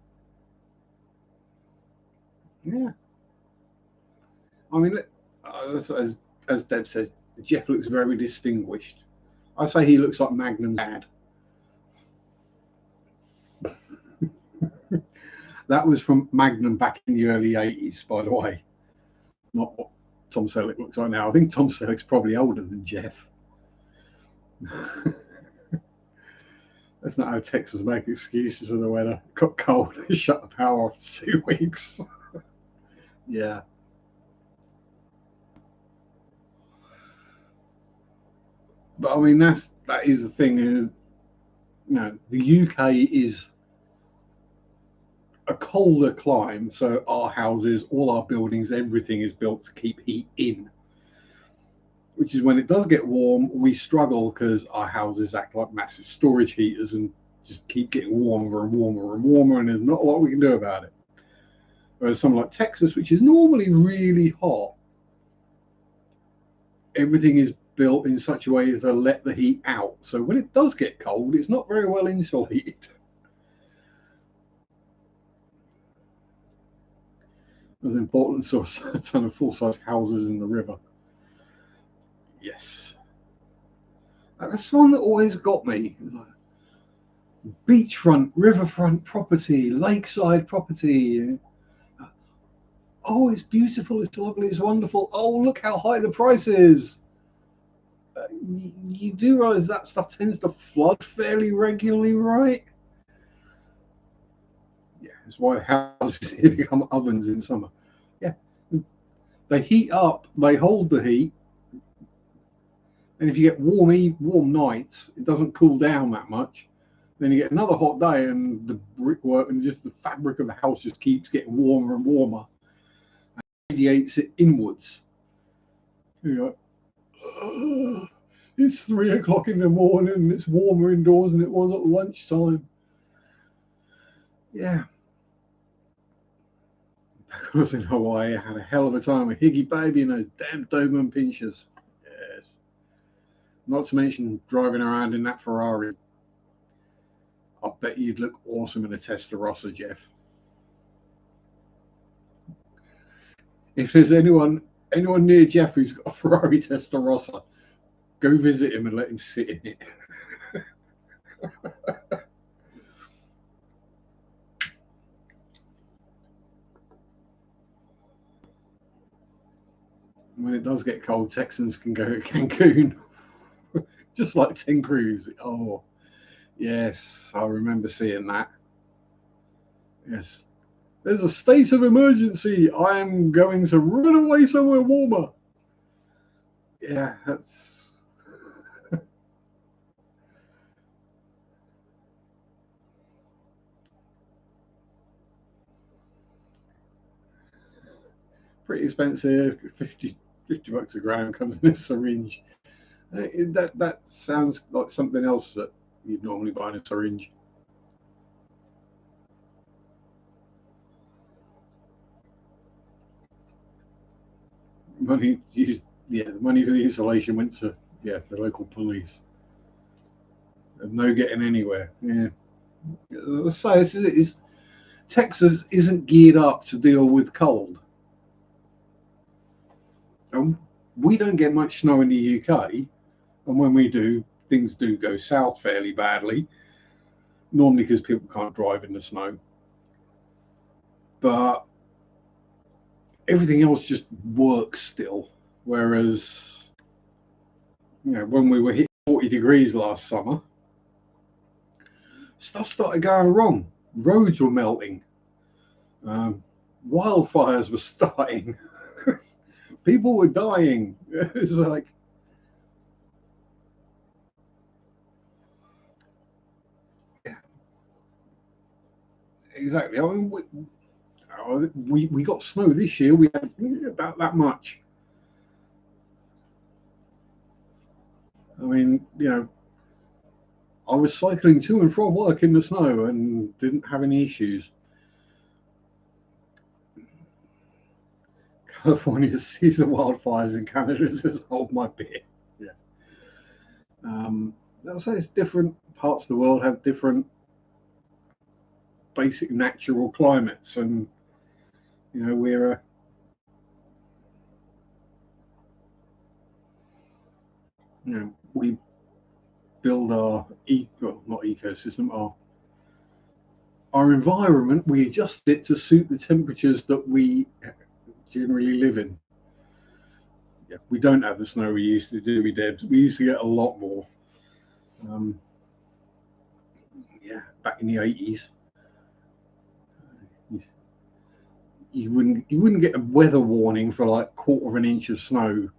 yeah. I mean, as Deb says, Jeff looks very distinguished. I say he looks like Magnum's dad. That was from Magnum back in the early 80s, by the way. Not what Tom Selleck looks like now. I think Tom Selleck's probably older than Jeff. That's not how Texas make excuses for the weather. Got cold, shut the power off for 2 weeks. Yeah. But I mean, that is the thing. the UK is a colder climate, so our houses, all our buildings, everything is built to keep heat in. Which is when it does get warm, we struggle because our houses act like massive storage heaters and just keep getting warmer and warmer and warmer, and there's not a lot we can do about it. Whereas somewhere like Texas, which is normally really hot, everything is built in such a way to let the heat out. So when it does get cold, it's not very well insulated. There's in Portland saw a ton of full-size houses in the river. Yes. That's one that always got me. Beachfront, riverfront property, lakeside property. Oh, it's beautiful, it's lovely, it's wonderful. Oh, look how high the price is. You do realize that stuff tends to flood fairly regularly, right? Yeah, that's why houses become ovens in summer. Yeah, they heat up, they hold the heat, and if you get warm nights, it doesn't cool down that much. Then you get another hot day, and the brickwork and just the fabric of the house just keeps getting warmer and warmer, and radiates it inwards. You're like, oh, it's 3 o'clock in the morning, and it's warmer indoors than it was at lunchtime. Yeah. Back when I was in Hawaii, I had a hell of a time with Higgy Baby and those damn Doberman pinchers. Yes. Not to mention driving around in that Ferrari. I bet you'd look awesome in a Testarossa, Jeff. If there's anyone near Jeff who's got a Ferrari Testarossa, go visit him and let him sit in it. When it does get cold, Texans can go to Cancun, just like 10 Cruise. Oh, yes, I remember seeing that. Yes, there's a state of emergency. I am going to run away somewhere warmer. Yeah, that's pretty expensive. 50 bucks a gram comes in a syringe. That sounds like something else that you'd normally buy in a syringe. Money used, yeah, the money for the insulation went to the local police. And no getting anywhere. Yeah, let's say Texas isn't geared up to deal with cold. And we don't get much snow in the UK, and when we do, things do go south fairly badly. Normally because people can't drive in the snow, but everything else just works still. Whereas, when we were hitting 40 degrees last summer, stuff started going wrong. Roads were melting. Wildfires were starting. People were dying. It's like, yeah, exactly. I mean, we got snow this year. We had about that much. I mean, I was cycling to and from work in the snow and didn't have any issues. California sees the wildfires in Canada says, hold my beer. Yeah. I'll say it's different parts of the world have different basic natural climates, and we're we build our not ecosystem, our environment. We adjust it to suit the temperatures that we generally live in. Yeah, we don't have the snow we used to, do we, Debs? We used to get a lot more. Yeah, back in the 80s, you wouldn't get a weather warning for like 1/4 of an inch of snow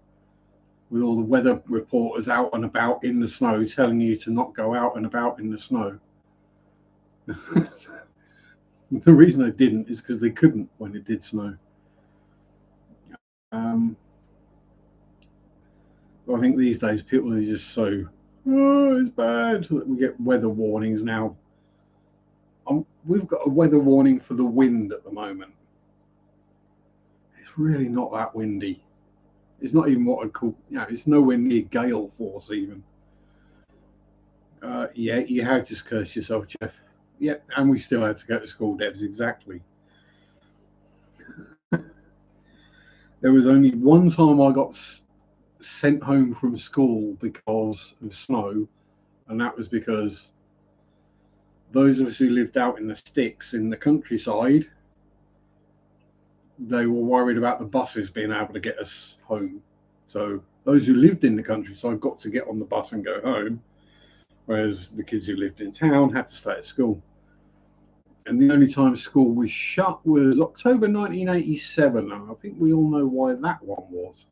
with all the weather reporters out and about in the snow telling you to not go out and about in the snow. The reason they didn't is because they couldn't when it did snow. I think these days people are just so, oh, it's bad. We get weather warnings now. We've got a weather warning for the wind at the moment. It's really not that windy. It's not even what I'd call, it's nowhere near gale force even. Yeah, you have just cursed yourself, Jeff. Yeah, and we still had to go to school, Debs, exactly. There was only one time I got sent home from school because of snow, and that was because those of us who lived out in the sticks in the countryside, they were worried about the buses being able to get us home. So those who lived in the countryside got to get on the bus and go home, whereas the kids who lived in town had to stay at school. And the only time school was shut was October 1987, and I think we all know why that one was.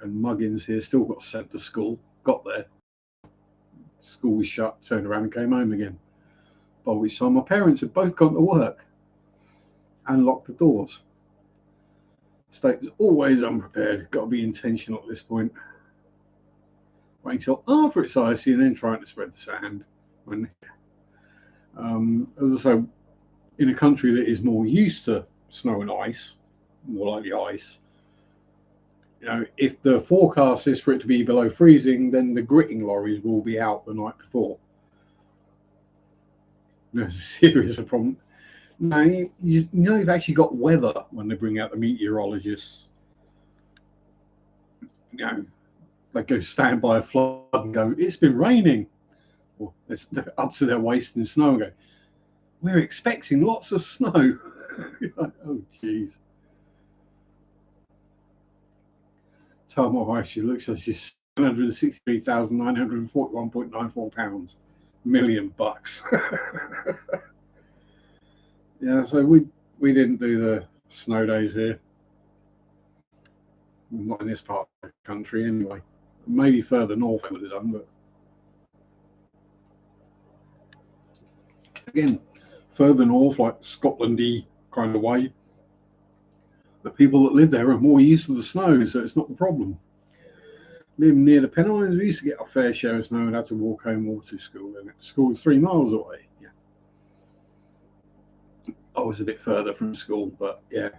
And Muggins here still got sent to school, got there. School was shut, turned around and came home again. By which time my parents had both gone to work and locked the doors. State was always unprepared, got to be intentional at this point. Wait until after it's icy and then trying to spread the sand. As I say, in a country that is more used to snow and ice, more likely ice, if the forecast is for it to be below freezing, then the gritting lorries will be out the night before. There's a serious problem. No, you've actually got weather when they bring out the meteorologists. They go stand by a flood and go, it's been raining. Or it's up to their waist in snow and go, we're expecting lots of snow. Oh, jeez. Tell my wife she looks like she's 763,941.94 pounds. $1,000,000. Yeah, so we didn't do the snow days here. Not in this part of the country anyway. Maybe further north I would have done, but again, further north, like Scotlandy kind of way, the people that live there are more used to the snow, so it's not a problem. Living near the Pennines, we used to get our fair share of snow and had to walk home or to school, and school was 3 miles away. Yeah, I was a bit further from school, but yeah.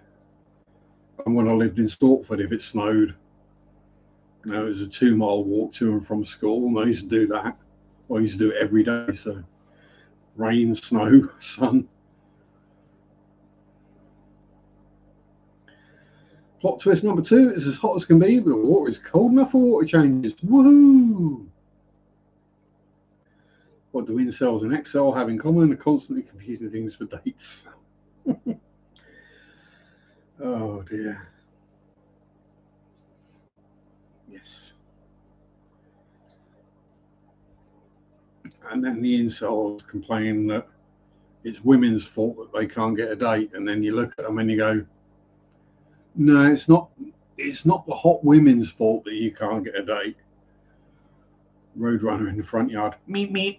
And when I lived in Stortford, if it snowed, it was a 2-mile walk to and from school, and I used to do that. I used to do it every day, so rain, snow, sun. Plot twist number 2, it's as hot as can be, but the water is cold enough for water changes. Woohoo! What do incels and XL have in common? They're constantly confusing things for dates. Oh dear. Yes. And then the incels complain that it's women's fault that they can't get a date, and then you look at them and you go, no, it's not the hot women's fault that you can't get a date. Roadrunner in the front yard. Meep meep.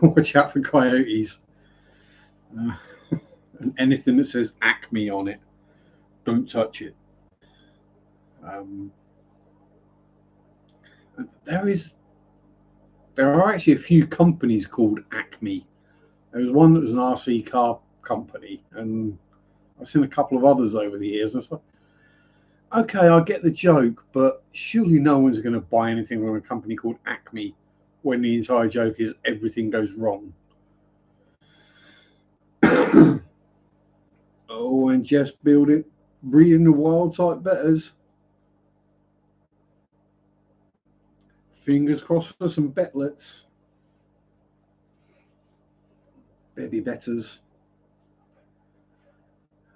Watch out for coyotes. And anything that says Acme on it, don't touch it. There are actually a few companies called Acme. There was one that was an RC car company, and I've seen a couple of others over the years. And I thought, okay, I get the joke, but surely no one's going to buy anything from a company called Acme when the entire joke is everything goes wrong. Oh, and Jeff's breeding the wild type betters. Fingers crossed for some bettlets. Baby betters.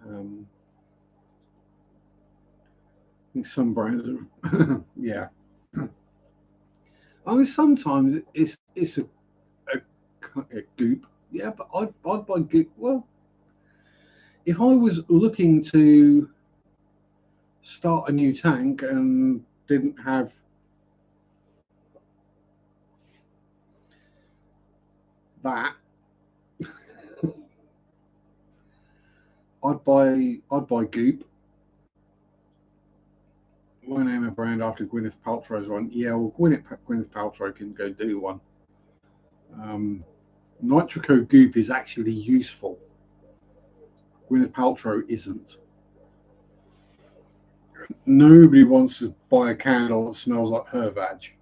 I think some brands are, yeah. I mean, sometimes it's a goop. Yeah, but I'd buy goop. Well, if I was looking to start a new tank and didn't have that, I'd buy Goop. Why name a brand after Gwyneth Paltrow's one? Yeah, well, Gwyneth Paltrow can go do one. Nitrico Goop is actually useful. Gwyneth Paltrow isn't. Nobody wants to buy a candle that smells like her vag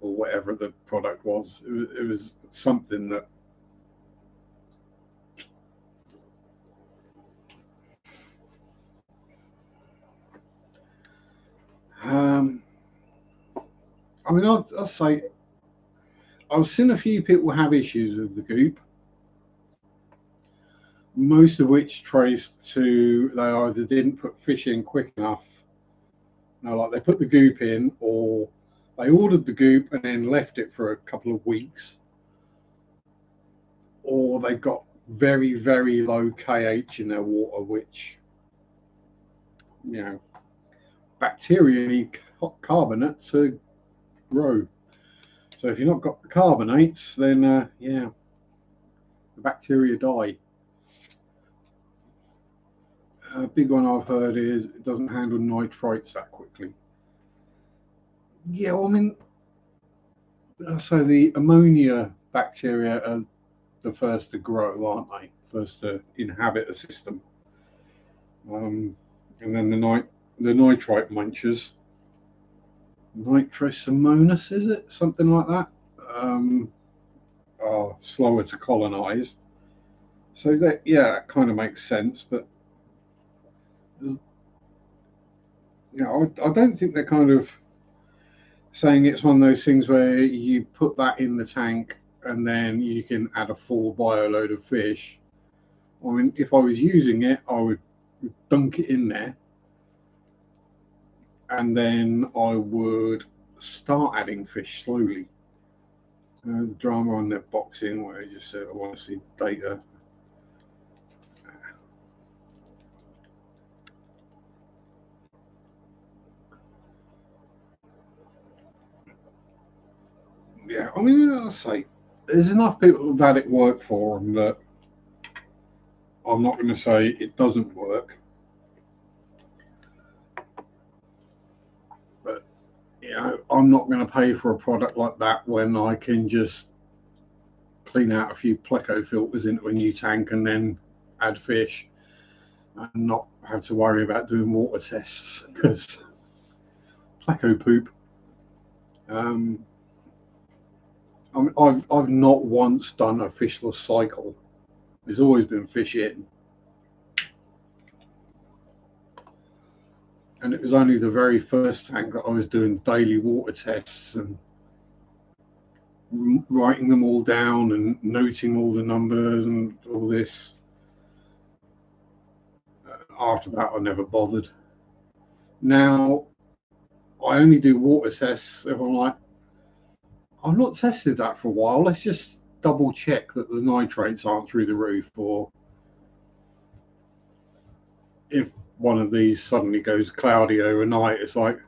or whatever the product was. It was something that. I mean, I'll say I've seen a few people have issues with the Goop, most of which traced to they either didn't put fish in quick enough. Like they put the Goop in, or they ordered the Goop and then left it for a couple of weeks, or they got very, very low KH in their water, which, bacteria need carbonate to grow. So if you've not got the carbonates, then the bacteria die. A big one I've heard is it doesn't handle nitrates that quickly. Yeah, well, I mean, so the ammonia bacteria are the first to grow, aren't they? First to inhabit a system. And then the nitrite munchers, Nitrosomonas, is it? Something like that, are slower to colonize. So that kind of makes sense, but I don't think they're kind of saying it's one of those things where you put that in the tank and then you can add a full bio load of fish. I mean, if I was using it, I would dunk it in there and then I would start adding fish slowly. The drama on their boxing where he just said, I want to see data. Yeah, I mean, I'll say there's enough people who've had it work for them that I'm not going to say it doesn't work. But, I'm not going to pay for a product like that when I can just clean out a few pleco filters into a new tank and then add fish and not have to worry about doing water tests because pleco poop. I've not once done a fishless cycle. There's always been fish in. And it was only the very first tank that I was doing daily water tests and writing them all down and noting all the numbers and all this. After that, I never bothered. Now, I only do water tests if I'm like, I've not tested that for a while. Let's just double check that the nitrates aren't through the roof, or if one of these suddenly goes cloudy overnight, it's like,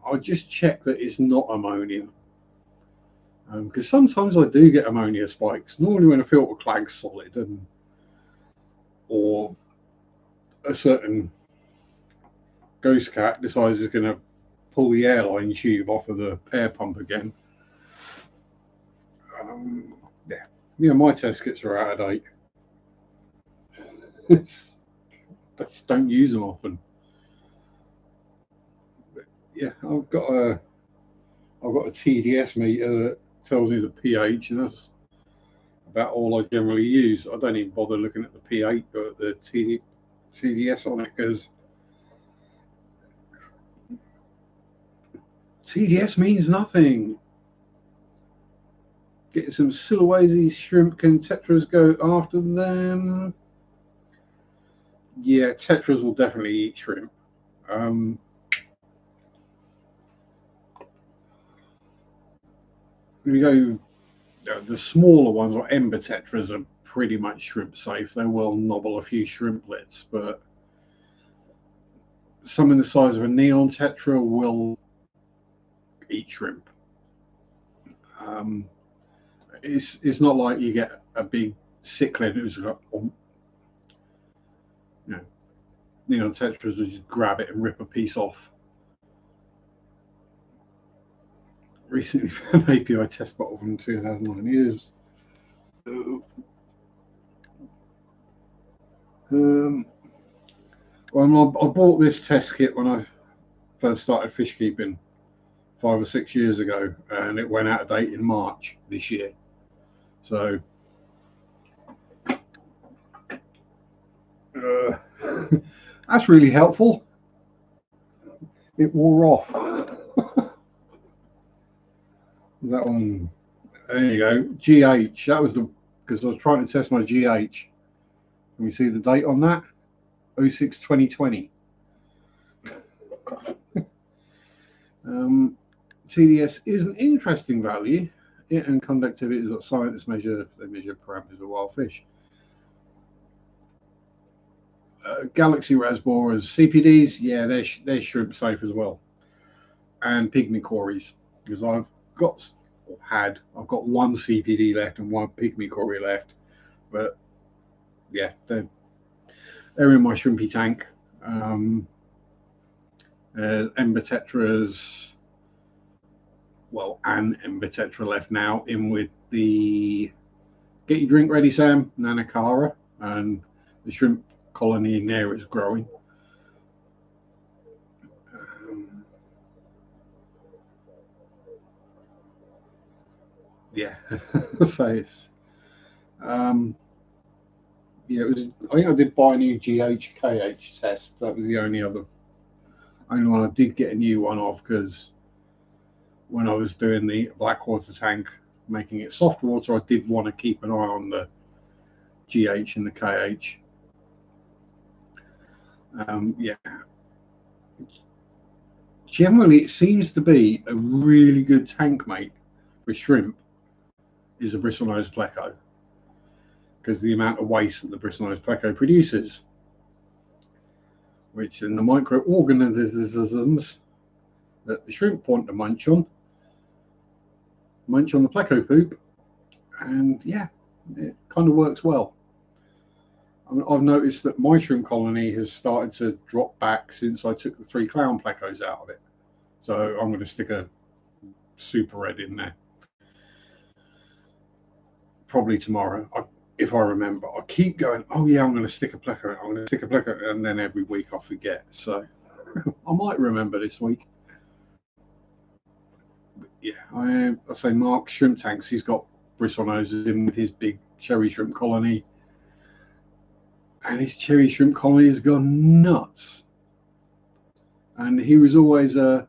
I'll just check that it's not ammonia. Because sometimes I do get ammonia spikes, normally when a filter clag's solid or a certain ghost cat decides it's going to pull the airline tube off of the air pump again. My test kits are out of date. I just don't use them often. But I've got a TDS meter that tells me the pH, and that's about all I generally use. I don't even bother looking at the pH or the TDS on it because TDS means nothing. Getting some Sulawesi shrimp. Can tetras go after them? Yeah, tetras will definitely eat shrimp. We go, the smaller ones, or ember tetras, are pretty much shrimp safe. They will nobble a few shrimplets, but something the size of a neon tetra will eat shrimp. It's not like you get a big cichlid who's got, neon tetras will just grab it and rip a piece off. Recently found an API test bottle from 2009. Well, I bought this test kit when I first started fish keeping 5 or 6 years ago, and it went out of date in March this year. So that's really helpful. It wore off. That one. There you go. GH. That was because I was trying to test my GH. Can we see the date on that? 06/2020. TDS is an interesting value. It and conductivity is what scientists measure. They measure parameters of wild fish. Galaxy Rasboras, CPDs, yeah, they're shrimp safe as well, and pygmy cories, because I've got one CPD left and one pygmy cory left, but yeah, they're in my shrimpy tank. Ember tetras, well, an ember tetra left now in with the get your drink ready, Sam, Nanacara, and the shrimp colony in there is growing. Yeah, so it's yeah, it was. I think I did buy a new GH/KH test. That was the only one I did get a new one of, because when I was doing the Blackwater tank, making it soft water, I did want to keep an eye on the GH and the KH. Yeah. Generally, it seems to be a really good tank mate for shrimp is a bristlenose pleco, because the amount of waste that the bristlenose pleco produces, which in the microorganisms that the shrimp want to munch on the pleco poop, and yeah, it kind of works well. I've noticed that my shrimp colony has started to drop back since I took the 3 clown plecos out of it. So I'm going to stick a super red in there. Probably tomorrow, if I remember. I keep going, oh yeah, I'm going to stick a pleco, and then every week I forget. So I might remember this week. But yeah, I say Mark's shrimp tanks, he's got bristlenoses in with his big cherry shrimp colony. And his cherry shrimp colony has gone nuts. And he was always no,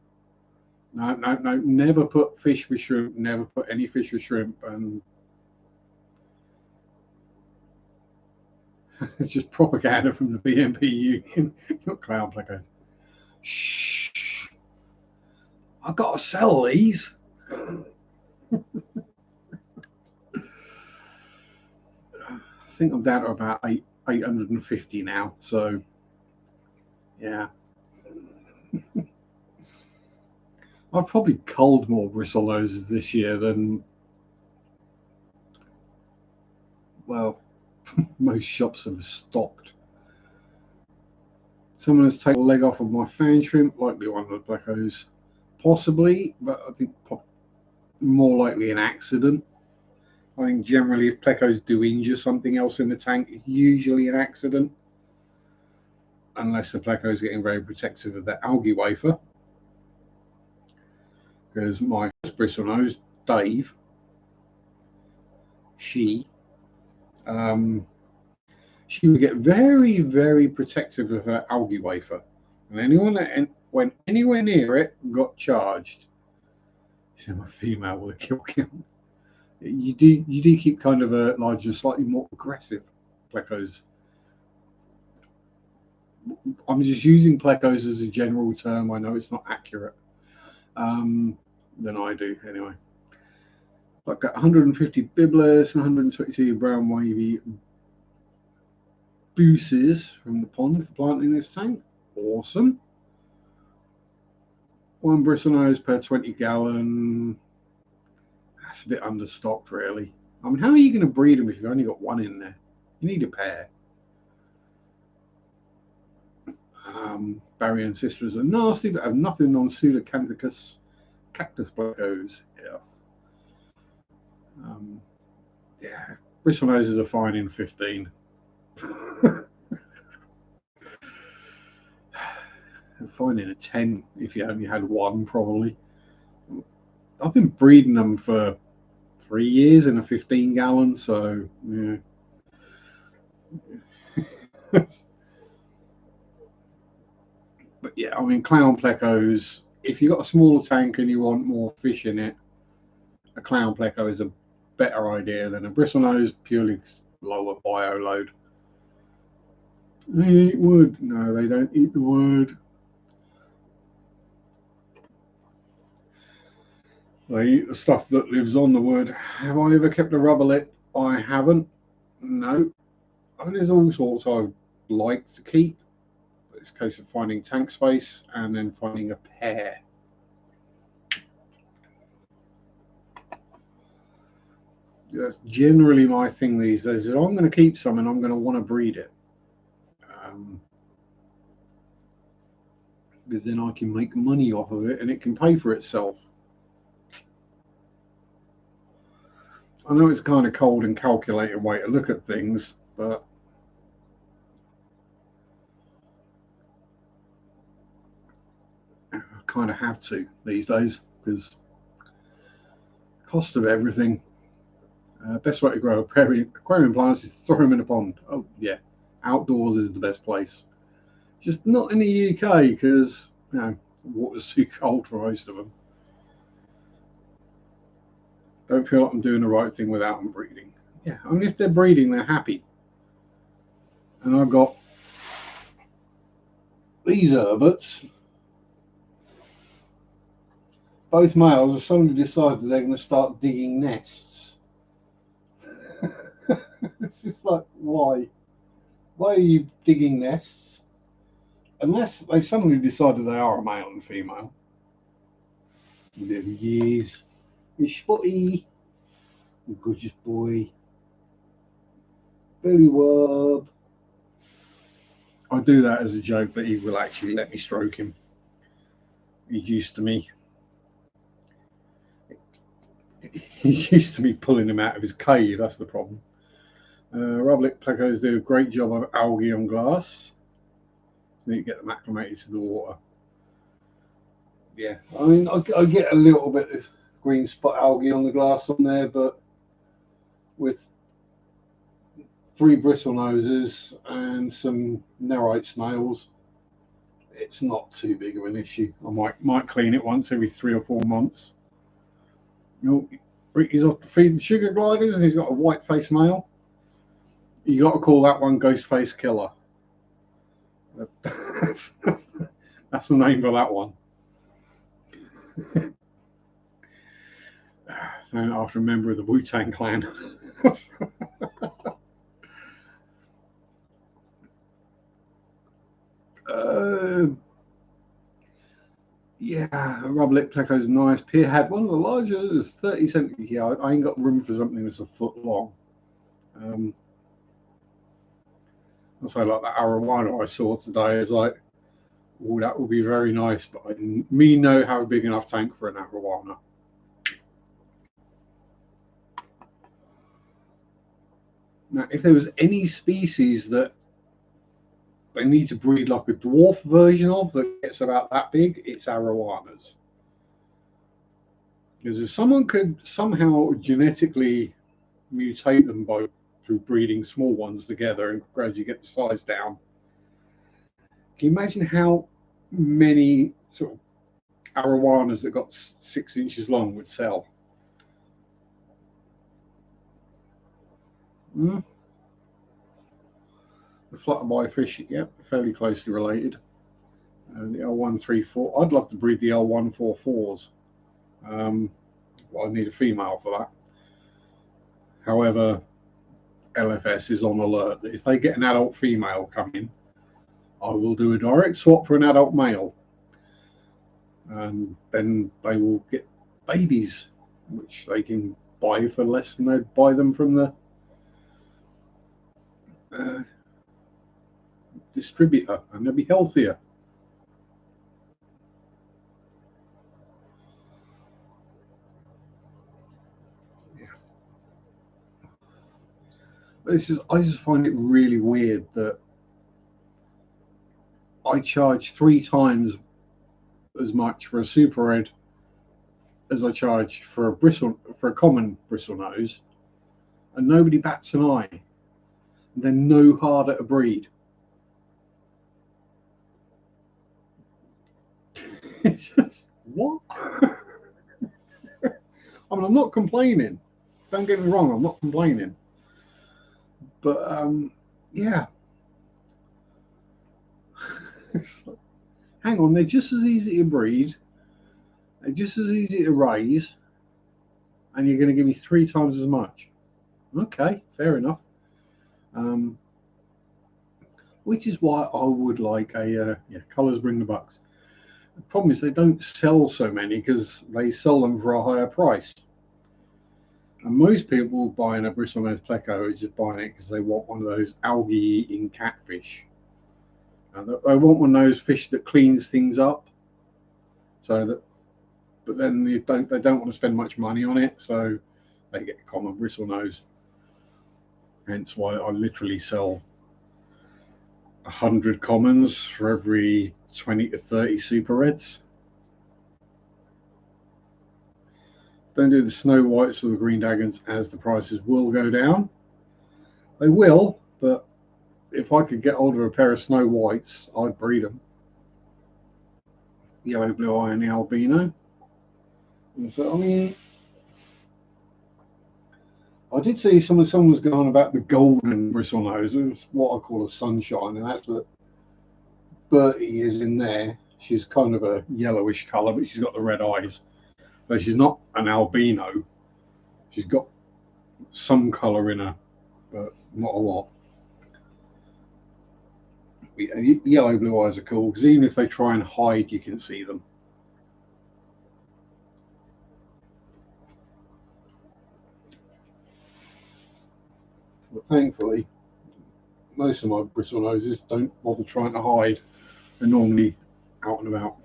never put fish with shrimp, never put any fish with shrimp. And it's just propaganda from the BMP union. Not clown plecos. Shh. I've got to sell these. I think I'm down to about 850 now, so yeah. I've probably culled more bristlenoses this year than, well, most shops have stocked. Someone has taken a leg off of my fan shrimp, likely one of the plecos, possibly, but I think more likely an accident. I think generally if plecos do injure something else in the tank, it's usually an accident, unless the pleco is getting very protective of their algae wafer. Because my bristlenose, Dave, she would get very, very protective of her algae wafer, and anyone that went anywhere near it got charged. So my female with a kill count. You do keep kind of a larger, slightly more aggressive plecos. I'm just using plecos as a general term. I know it's not accurate. Than I do anyway. I've got 150 bibless and 122 brown wavy booses from the pond for planting this tank. Awesome. one bristlenose per 20 gallon. That's a bit understocked, really. I mean, how are you going to breed them if you've only got one in there? You need a pair. Barry and sisters are nasty, but have nothing on Pseudocanthicus cactus blackos. Yes. Yeah, bristlenoses are fine in 15. Fine in a 10 if you only had one, probably. I've been breeding them for 3 years in a 15 gallon, so yeah. But yeah, I mean, clown plecos, if you've got a smaller tank and you want more fish in it, a clown pleco is a better idea than a bristlenose, purely lower bio load. They eat wood. No, they don't eat the wood. They eat the stuff that lives on the wood. Have I ever kept a rubber lip? I haven't. No. I mean, there's all sorts I like to keep. It's a case of finding tank space and then finding a pair. That's generally my thing these days. If I'm going to keep some and I'm going to want to breed it, because then I can make money off of it and it can pay for itself. I know it's kind of cold and calculated way to look at things, but I kind of have to these days because cost of everything. Best way to grow aquarium plants is throw them in a pond. Oh yeah, outdoors is the best place. Just not in the UK because the water's too cold for most of them. Don't feel like I'm doing the right thing without them breeding. Yeah, I mean if they're breeding, they're happy. And I've got these herberts. Both males have suddenly decided they're going to start digging nests. It's just like, why? Why are you digging nests? Unless they've suddenly decided they are a male and female. Little years. It's Spotty. Gorgeous boy. Very wub. I do that as a joke, but he will actually let me stroke him. He's used to me. He's used to me pulling him out of his cave. That's the problem. Rublet plecos do a great job of algae on glass. So you get them acclimated to the water. Yeah, I mean, I get a little bit of green spot algae on the glass on there, but with 3 bristlenoses and some nerite snails, it's not too big of an issue. I might clean it once every 3 or 4 months. He's off to feed the sugar gliders, and he's got a white face male. You got to call that one Ghostface Killer. That's the name for that one. And after a member of the Wu-Tang Clan. Yeah, rubber lip pleco is nice. Pier had one of the larger, it was 30 centimeters. Yeah, I ain't got room for something that's a foot long. I'll say like that arowana I saw today is like, oh, that would be very nice, but me know have a big enough tank for an arowana. Now, if there was any species that they need to breed like a dwarf version of that gets about that big, it's arowanas. Because if someone could somehow genetically mutate them by through breeding small ones together and gradually get the size down, can you imagine how many sort of arowanas that got 6 inches long would sell? The flutterby fish, yep, fairly closely related. The L134, I'd love to breed the L144s. Well, I need a female for that. However, LFS is on alert that if they get an adult female coming, I will do a direct swap for an adult male. and then they will get babies, which they can buy for less than they'd buy them from the uh, distributor, and they'll be healthier. Yeah. I just find it really weird that I charge 3 times as much for a super red as I charge for a common bristle nose, and nobody bats an eye. And they're no harder to breed. It's just what? I mean, I'm not complaining. Don't get me wrong, I'm not complaining. But yeah. Hang on, they're just as easy to breed, they're just as easy to raise, and you're going to give me 3 times as much. Okay, fair enough. Um, which is why I would like a colours bring the bucks. The problem is they don't sell so many because they sell them for a higher price. And most people buying a bristlenose pleco are just buying it because they want one of those algae-eating catfish. And they want one of those fish that cleans things up, so that. But then they don't want to spend much money on it, so they get a common bristlenose. Hence why I literally sell 100 commons for every 20 to 30 super reds. Don't do the snow whites or the green dragons, as the prices will go down. They will, but if I could get hold of a pair of snow whites, I'd breed them. Yellow, blue eye, and the albino. And so, I mean, I did see someone was going on about the golden bristlenose. It was what I call a sunshine, and that's what Bertie is in there. She's kind of a yellowish colour, but she's got the red eyes. But she's not an albino. She's got some colour in her, but not a lot. Yellow blue eyes are cool because even if they try and hide, you can see them. But thankfully, most of my bristle noses don't bother trying to hide. They're normally out and about.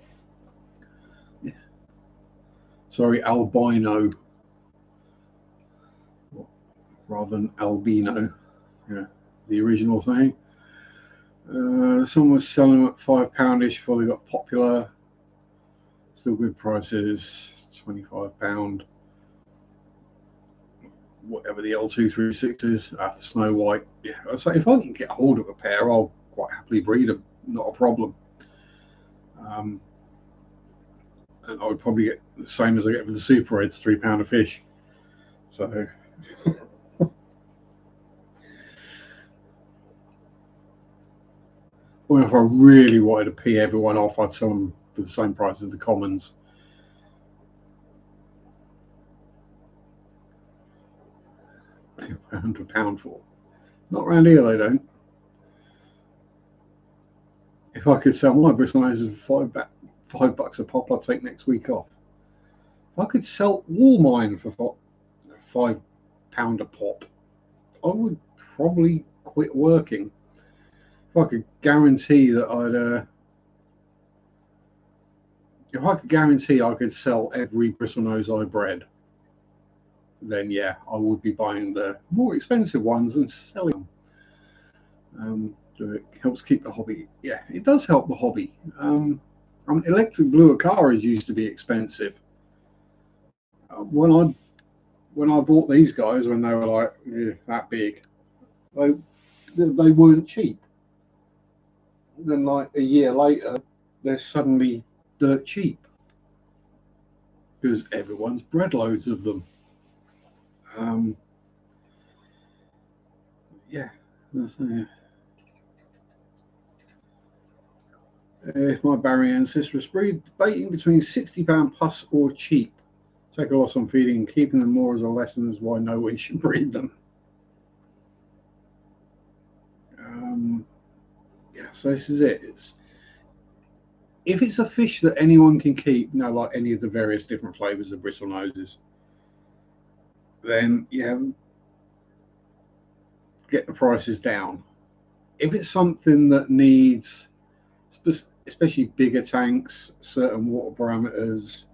Yes. Sorry, albino rather than albino. Yeah, the original thing. Someone was selling them at £5-ish before they got popular. Still good prices, £25. Whatever the L236 is, the Snow White. Yeah, I say if I can get hold of a pair, I'll quite happily breed them. Not a problem. And I would probably get the same as I get for the Super Reds, £3 a fish. So. Well, if I really wanted to pee everyone off, I'd sell them for the same price as the commons. £100 for. Not around here, they don't. If I could sell my bristlenoses for $5 a pop, I'd take next week off. If I could sell all mine for £5 a pop, I would probably quit working. If I could guarantee that if I could guarantee I could sell every bristlenose I bred, then yeah, I would be buying the more expensive ones and selling them. It helps keep the hobby. Yeah, it does help the hobby. I mean, electric blue Acaras used to be expensive. When I bought these guys when they were like that big, they weren't cheap. Then like a year later, they're suddenly dirt cheap because everyone's bred loads of them. Yeah. If my Barry ancestors breed, debating between £60 plus or cheap. Take a loss on feeding and keeping them more as a lesson is why no one should breed them. Yeah, so this is it. if it's a fish that anyone can keep, like any of the various different flavors of bristle noses, then yeah, get the prices down. If it's something that needs, especially bigger tanks, certain water parameters,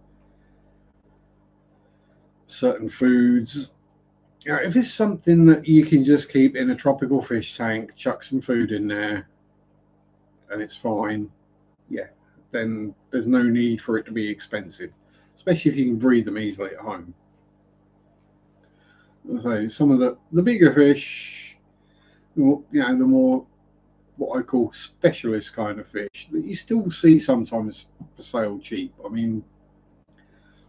certain foods, if it's something that you can just keep in a tropical fish tank, chuck some food in there, and it's fine, yeah, then there's no need for it to be expensive, especially if you can breed them easily at home. So some of the bigger fish, the more what I call specialist kind of fish that you still see sometimes for sale cheap. I mean,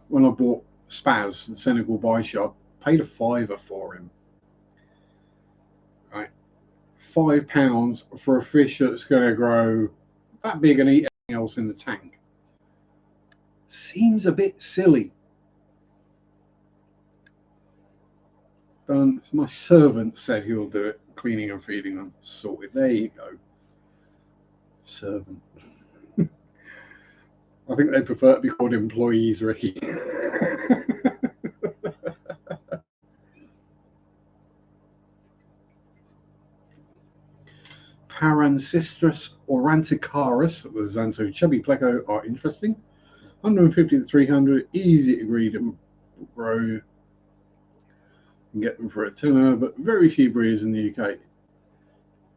when I bought Spaz, the Senegal Bishop, paid a fiver for him. Right, £5 for a fish that's going to grow that big and eat everything else in the tank. Seems a bit silly. My servant said he'll do it, cleaning and feeding them. Sorted. There you go. Servant. I think they prefer to be called employees, Ricky. Parancistris auranticaris, the Xantho chubby pleco, are interesting. 150 to 300, easy to breed and grow. You can get them for a tenner, but very few breeders in the UK.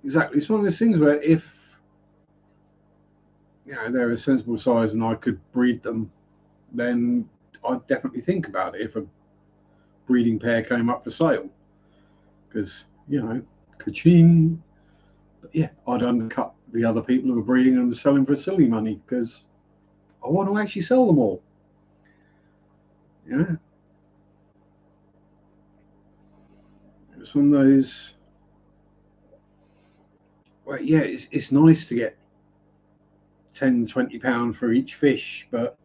Exactly, it's one of those things where if they're a sensible size and I could breed them, then I'd definitely think about it if a breeding pair came up for sale. Because, ka-ching. But yeah, I'd undercut the other people who are breeding them and selling for silly money because I want to actually sell them all. Yeah. It's one of those. Well, yeah, it's nice to get £10-20 for each fish, but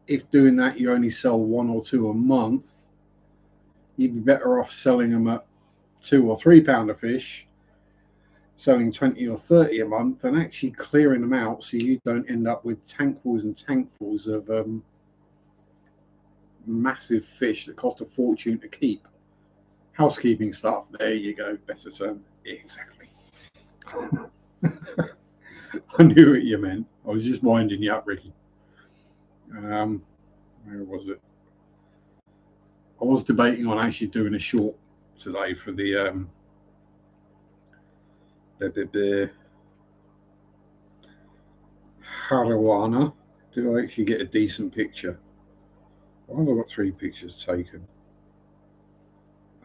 if doing that you only sell one or two a month, you'd be better off selling them at £2 or £3 a fish, selling 20 or 30 a month, and actually clearing them out so you don't end up with tankfuls and tankfuls of massive fish that cost a fortune to keep. Housekeeping stuff. There you go. Better term. Exactly. I knew what you meant. I was just winding you up, Ricky. Where was it? I was debating on actually doing a short today for the Harawana. Did I actually get a decent picture? Why have I got 3 pictures taken?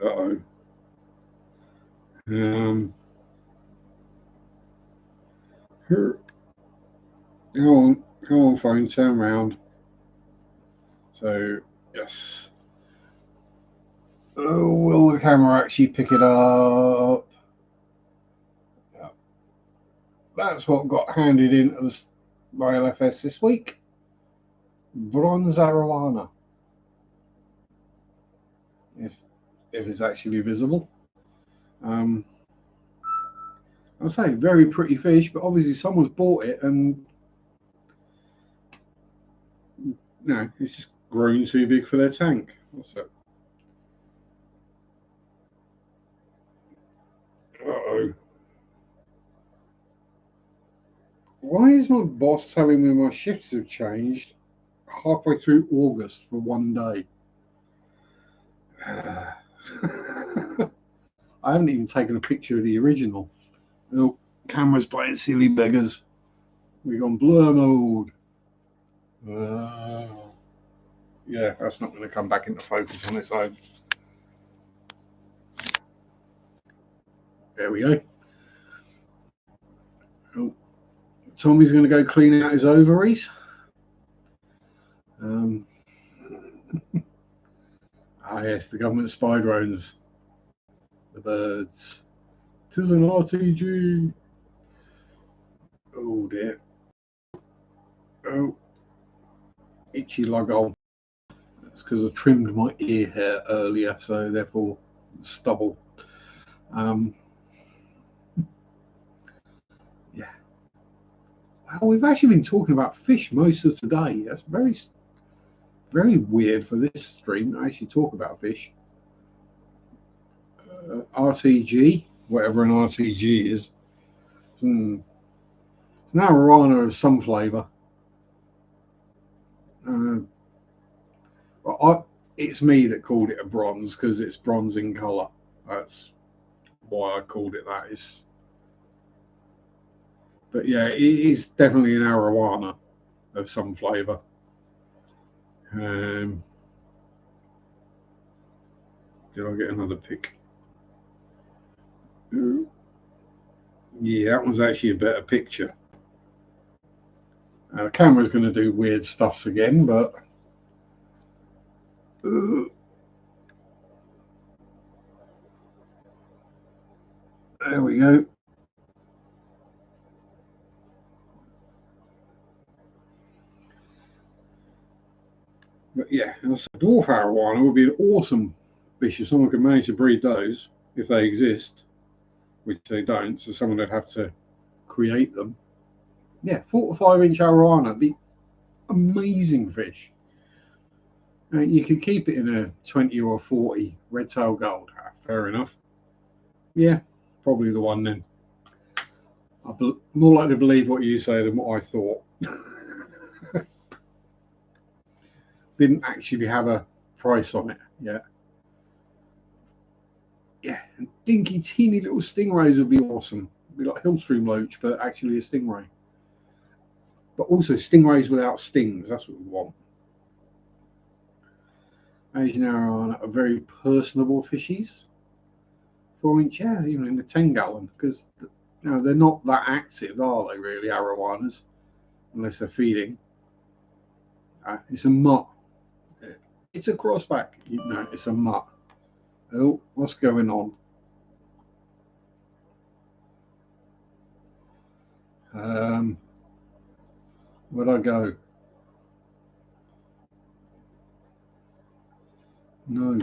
Uh-oh. Come on, phone, turn around. So, yes. Oh, will the camera actually pick it up? Yeah. That's what got handed into my LFS this week. Bronze arowana. If it's actually visible. I say very pretty fish, but obviously someone's bought it and it's just grown too big for their tank. What's that? Uh-oh. Why is my boss telling me my shifts have changed halfway through August for one day? I haven't even taken a picture of the original. Oh, camera's playing silly beggars. We've gone blur mode. Yeah, that's not going to come back into focus on its own. There we go. Oh, Tommy's going to go clean out his ovaries. Yes, the government spy drones. The birds. 'Tis an RTG. Oh dear. Oh. Itchy lug. It's because I trimmed my ear hair earlier, so therefore stubble. Yeah. we've actually been talking about fish most of today. That's very, very weird for this stream to actually talk about fish. RTG, whatever an RTG is. It's an arowana of some flavour. It's me that called it a bronze because it's bronze in colour. That's why I called it that. But yeah, it is definitely an arowana of some flavour. Did I get another pic? Yeah, that one's actually a better picture. The camera's going to do weird stuffs again, but there we go. But yeah, a dwarf arowana would be an awesome fish if someone could manage to breed those, if they exist, which they don't, so someone would have to create them. Yeah, 4 to 5 inch arowana would be amazing fish. You could keep it in a 20 or 40 red tail gold. Fair enough. Yeah, probably the one then. I'm more likely to believe what you say than what I thought. Didn't actually have a price on it yet. Yeah, and dinky, teeny little stingrays would be awesome. It'd be like hillstream loach, but actually a stingray. But also stingrays without stings. That's what we want. Asian arowana are very personable fishies. 4 inch, yeah, even in the 10 gallon, because they're not that active, are they? Really, arowanas, unless they're feeding. It's a mutt. It's a crossback. No, it's a mutt. Oh, what's going on? Where'd I go? No.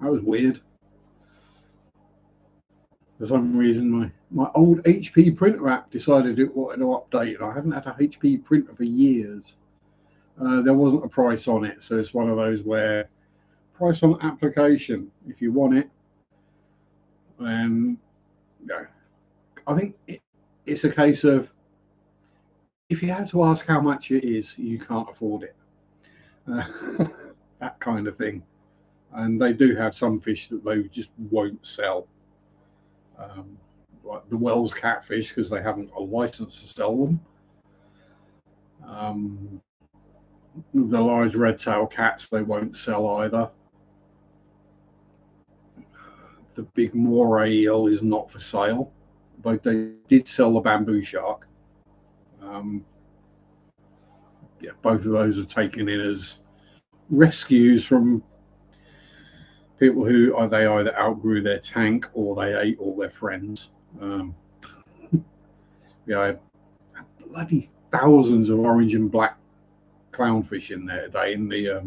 That was weird. For some reason, my old HP printer app decided it wanted to update, and I haven't had a HP printer for years. There wasn't a price on it, so it's one of those where price on application. If you want it, then I think it's a case of if you have to ask how much it is, you can't afford it. That kind of thing. And they do have some fish that they just won't sell, like the Wells catfish, because they haven't got a license to sell them. The large red tail cats they won't sell either. The big moray eel is not for sale, but they did sell the bamboo shark. Yeah, both of those are taken in as rescues from people who they either outgrew their tank or they ate all their friends. Yeah, bloody thousands of orange and black clownfish in there today in the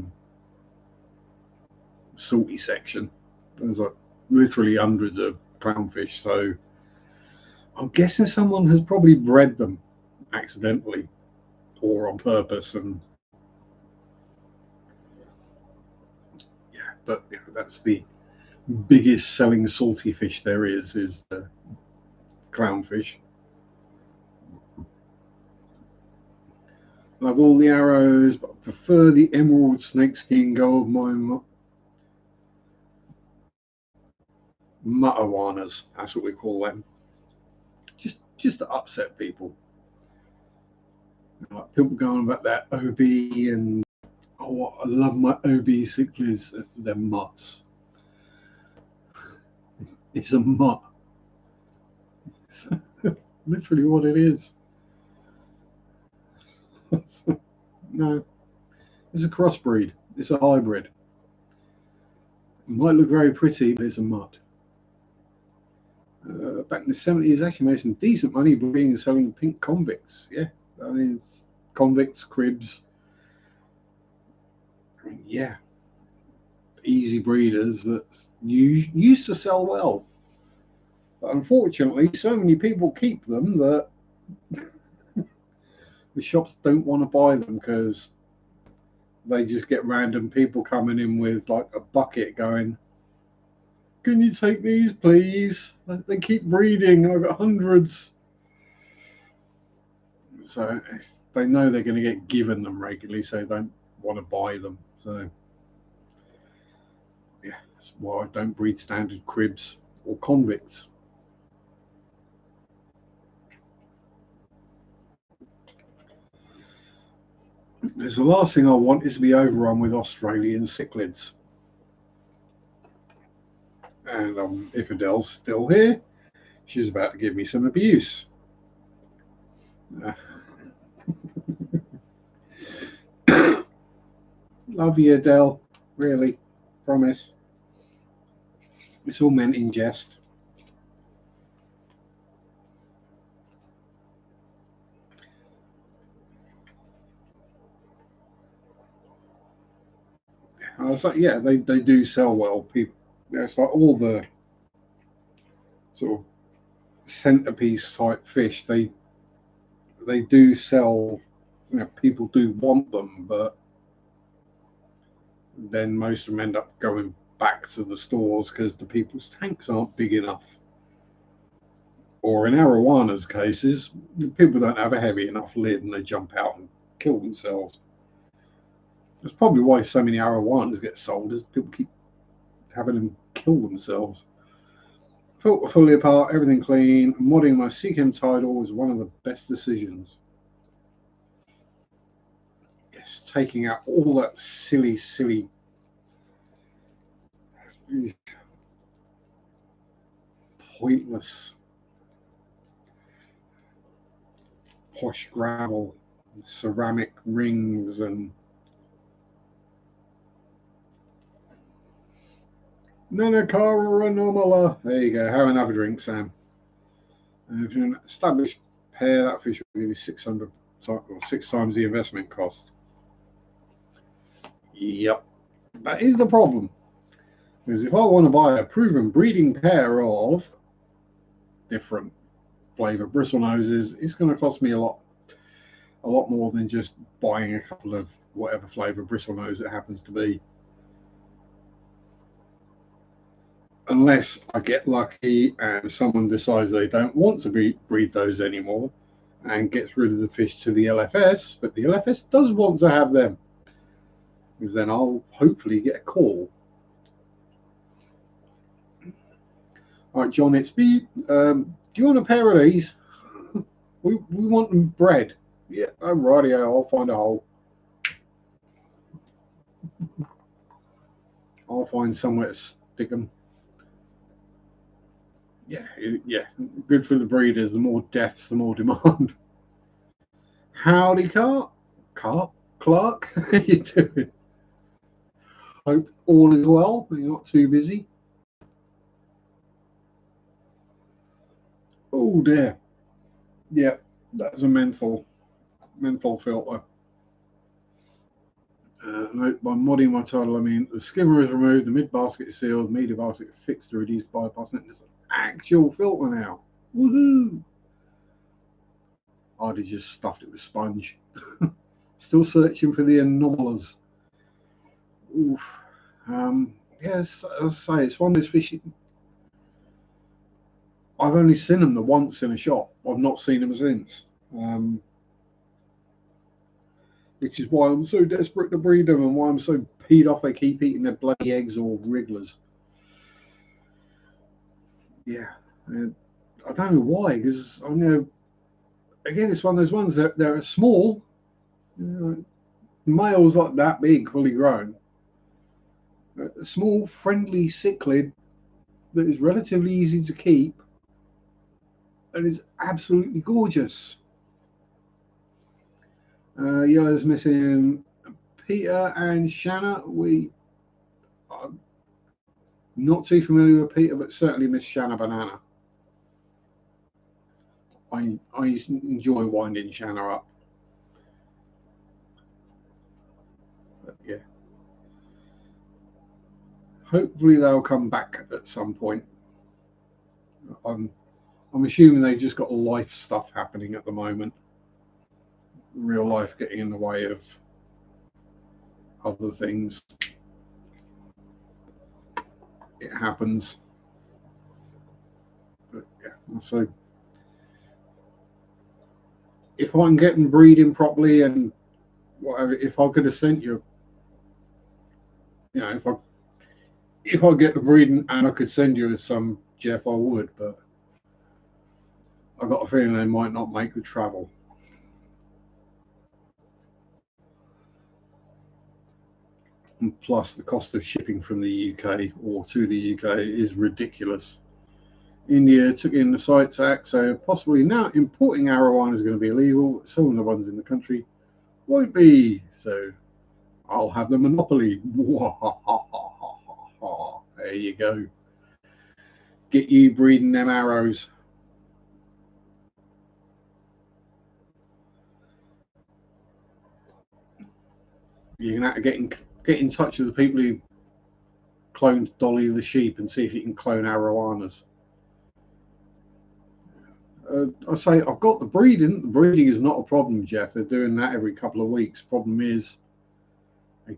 salty section. There's like literally hundreds of clownfish. So I'm guessing someone has probably bred them accidentally or on purpose. And yeah, but that's the biggest selling salty fish there is the clownfish. Love all the arrows, but I prefer the emerald snakeskin gold mine mutawanas. That's what we call them. Just to upset people. Like people going about that OB and I love my OB cichlids. They're mutts. It's a mutt. It's literally what it is. No, it's a crossbreed. It's a hybrid. It might look very pretty, but it's a mutt. Back in the 70s, actually made some decent money breeding and selling pink convicts. Yeah, I mean, convicts, cribs. Yeah, easy breeders that used to sell well. But unfortunately, so many people keep them that The shops don't want to buy them because they just get random people coming in with like a bucket going, "Can you take these, please? They keep breeding. I've got hundreds." So they know they're going to get given them regularly, so they don't want to buy them. So yeah, that's why I don't breed standard cribs or convicts. Because the last thing I want is to be overrun with Australian cichlids. And if Adele's still here, she's about to give me some abuse. Love you, Adele. Really. Promise. It's all meant in jest. I was like, yeah, they do sell well. People, it's like all the sort of centerpiece type fish. They do sell. You know, people do want them, but then most of them end up going back to the stores because the people's tanks aren't big enough. Or in arowana's cases, people don't have a heavy enough lid and they jump out and kill themselves. That's probably why so many arowanas get sold, is people keep having them kill themselves. Filter fully apart, everything clean. Modding my Seachem tidal was one of the best decisions. Yes, taking out all that silly pointless posh gravel, ceramic rings, and Nanacara anomala. There you go. Have another drink, Sam. If you're an established pair, that fish will give you 600 or 6 times the investment cost. Yep, that is the problem. Because if I want to buy a proven breeding pair of different flavour bristle noses, it's going to cost me a lot more than just buying a couple of whatever flavour bristle nose it happens to be. Unless I get lucky and someone decides they don't want to breed those anymore and gets rid of the fish to the LFS, but the LFS does want to have them, because then I'll hopefully get a call. All right, John, it's me. Do you want a pair of these? We want them bred. Yeah, oh, rightio, I'll find a hole. I'll find somewhere to stick them. Yeah, good for the breeders. The more deaths, the more demand. Howdy, Clark. How you doing? Hope all is well. You're not too busy. Oh dear. Yeah, that's a menthol filter. By modding my title, I mean the skimmer is removed, the mid basket is sealed, media basket fixed to reduce bypass, and it's an actual filter now. Woohoo! I'd have just stuffed it with sponge. Still searching for the anomalies. Oof. Yes, as I say, it's one of those fish. I've only seen them the once in a shop. I've not seen them since. Which is why I'm so desperate to breed them and why I'm so peed off they keep eating their bloody eggs or wrigglers. Yeah. I don't know why, because I know, again, it's one of those ones that they're small, males like that big, fully grown. A small, friendly cichlid that is relatively easy to keep and is absolutely gorgeous. Yellow's missing Peter and Shanna. We are not too familiar with Peter, but certainly miss Shanna Banana. I enjoy winding Shanna up. But yeah. Hopefully they'll come back at some point. I'm I'm assuming they just got life stuff happening at the moment. Real life getting in the way of other things. It happens. But yeah, so if I'm getting breeding properly and whatever, if I could have sent you, if I get the breeding and I could send you some, Jeff, I would. But I got a feeling they might not make the travel. And plus, the cost of shipping from the UK or to the UK is ridiculous. India took in the CITES Act, so possibly now importing arowana is going to be illegal. Some of the ones in the country won't be. So I'll have the monopoly. There you go. Get you breeding them arrows. You're going to have to get in touch with the people who cloned Dolly the sheep and see if you can clone arowanas. I say I've got the breeding. The breeding is not a problem, Jeff. They're doing that every couple of weeks. Problem is, they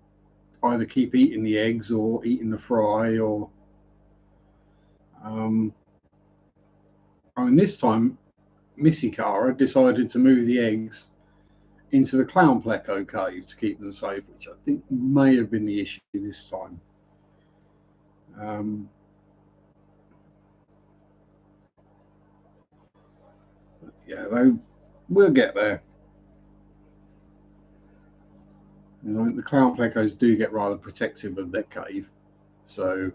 either keep eating the eggs or eating the fry, or I mean, this time Missy Cara decided to move the eggs into the clown pleco cave to keep them safe, which I think may have been the issue this time. Yeah, we'll get there. You know, the clown plecos do get rather protective of their cave, so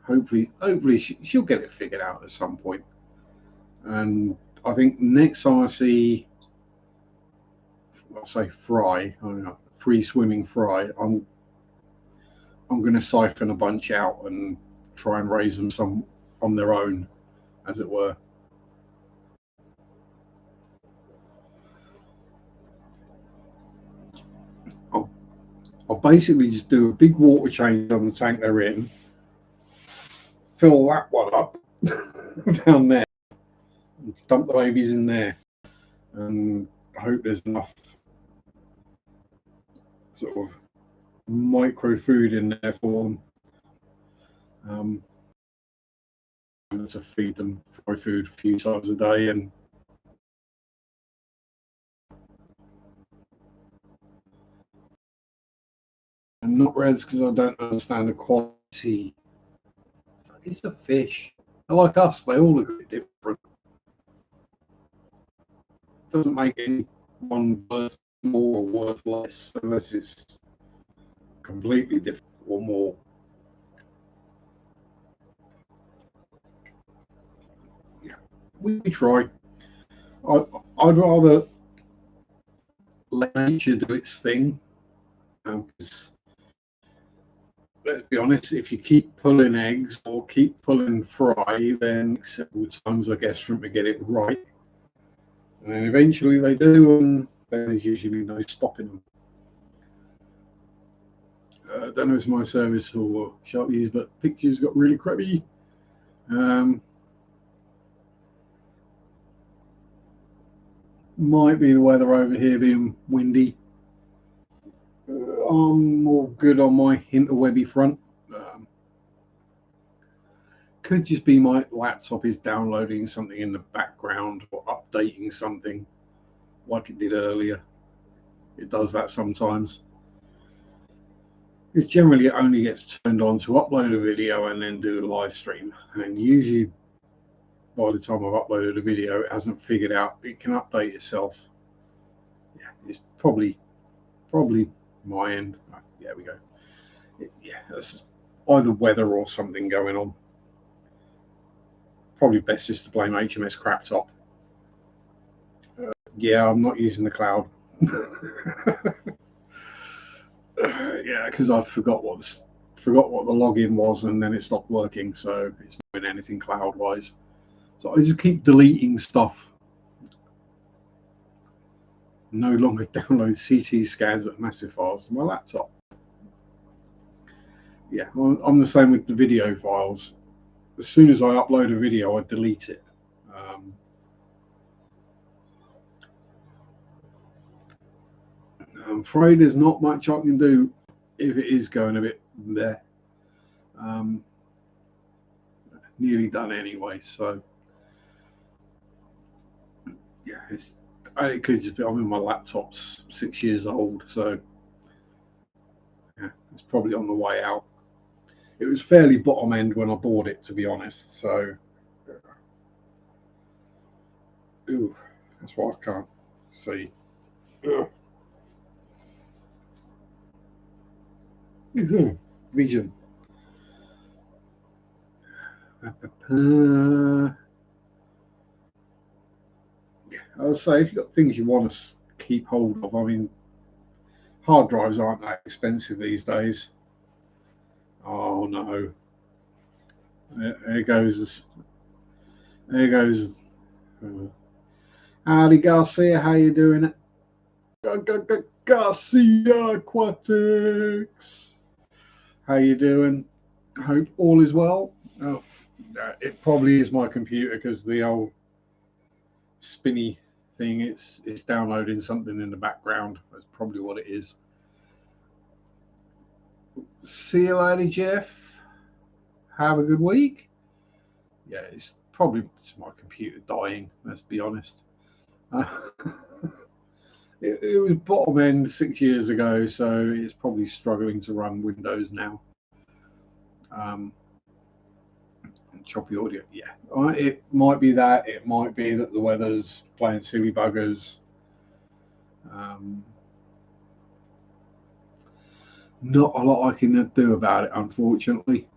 hopefully she'll get it figured out at some point. And I think next time I see, I'll say free swimming fry, I'm going to siphon a bunch out and try and raise them some on their own, as it were. I'll basically just do a big water change on the tank they're in, fill that one up down there, and dump the babies in there, and I hope there's enough sort of micro food in there for them. To feed them fry food a few times a day, and not reds because I don't understand the quality. It's a fish. They're like us, they all look a bit different. Doesn't make any one worth more or worth less unless it's completely different or more. Yeah, we try. I'd rather let nature do its thing. Because let's be honest, if you keep pulling eggs or keep pulling fry, then several times, I guess, for them to get it right. And then eventually they do, and then there's usually no stopping them. I don't know if it's my service or Sharpe, but pictures got really crappy. Might be the weather over here being windy. I'm more good on my interwebby front. Could just be my laptop is downloading something in the background or updating something like it did earlier. It does that sometimes. Because generally it only gets turned on to upload a video and then do a live stream. And usually by the time I've uploaded a video, it hasn't figured out it can update itself. Yeah, it's probably my end. Oh, there we go. Yeah, that's either weather or something going on. Probably best just to blame HMS Crap Top. Yeah, I'm not using the cloud. Yeah, because I forgot what the login was, and then it stopped working, so it's not doing anything cloud wise. So I just keep deleting stuff. No longer download CT scans at massive files to my laptop. Yeah, I'm the same with the video files. as soon as I upload a video, I delete it. I'm afraid there's not much I can do if it is going a bit there. Nearly done anyway, so yeah, it could just be. I mean, my laptop's 6 years old, so yeah, it's probably on the way out. It was fairly bottom end when I bought it, to be honest. So, ooh, that's why I can't see. Ugh. Vision. Yeah, I would say if you've got things you want to keep hold of, I mean, hard drives aren't that expensive these days. Oh no, there goes, there goes. Howdy Garcia, how you doing it? Garcia Aquatics, how you doing? Hope all is well. Oh, it probably is my computer because the old spinny thing, it's downloading something in the background. That's probably what it is. See you later, Jeff. Have a good week. Yeah, it's my computer dying. Let's be honest. It was bottom end 6 years ago, so it's probably struggling to run Windows now. Choppy audio, yeah. It might be that. It might be that the weather's playing silly buggers. Not a lot I can do about it, unfortunately.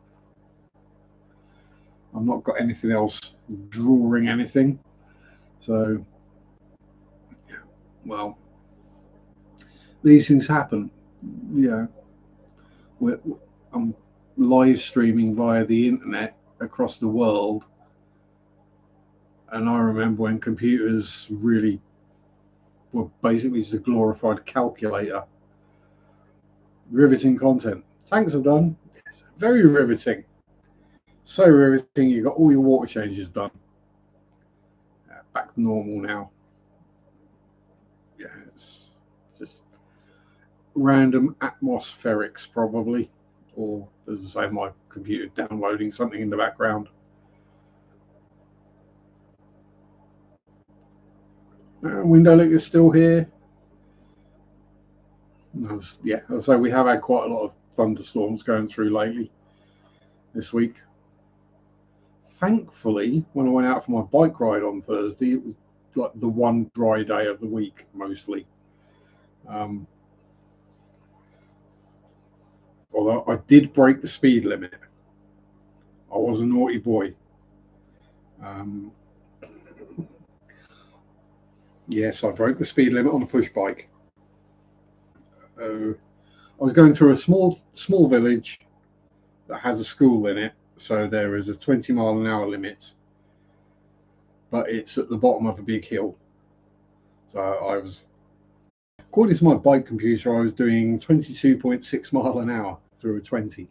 I've not got anything else drawing anything. So, yeah, well, these things happen. You know, I'm live streaming via the internet across the world. And I remember when computers really were basically just a glorified calculator. Riveting content. Tanks are done. Yes, very riveting. So riveting, you got all your water changes done. Back to normal now. Yeah, it's just random atmospherics probably, or as I say, my computer downloading something in the background. Window Link is still here. Yeah, so we have had quite a lot of thunderstorms going through lately this week. Thankfully, when I went out for my bike ride on Thursday, it was like the one dry day of the week mostly. Although I did break the speed limit. I was a naughty boy. Yes, I broke the speed limit on a push bike. I was going through a small village that has a school in it, so there is a 20-mile-an-hour limit, but it's at the bottom of a big hill. So I was, according to my bike computer, I was doing 22.6 mile an hour through a 20.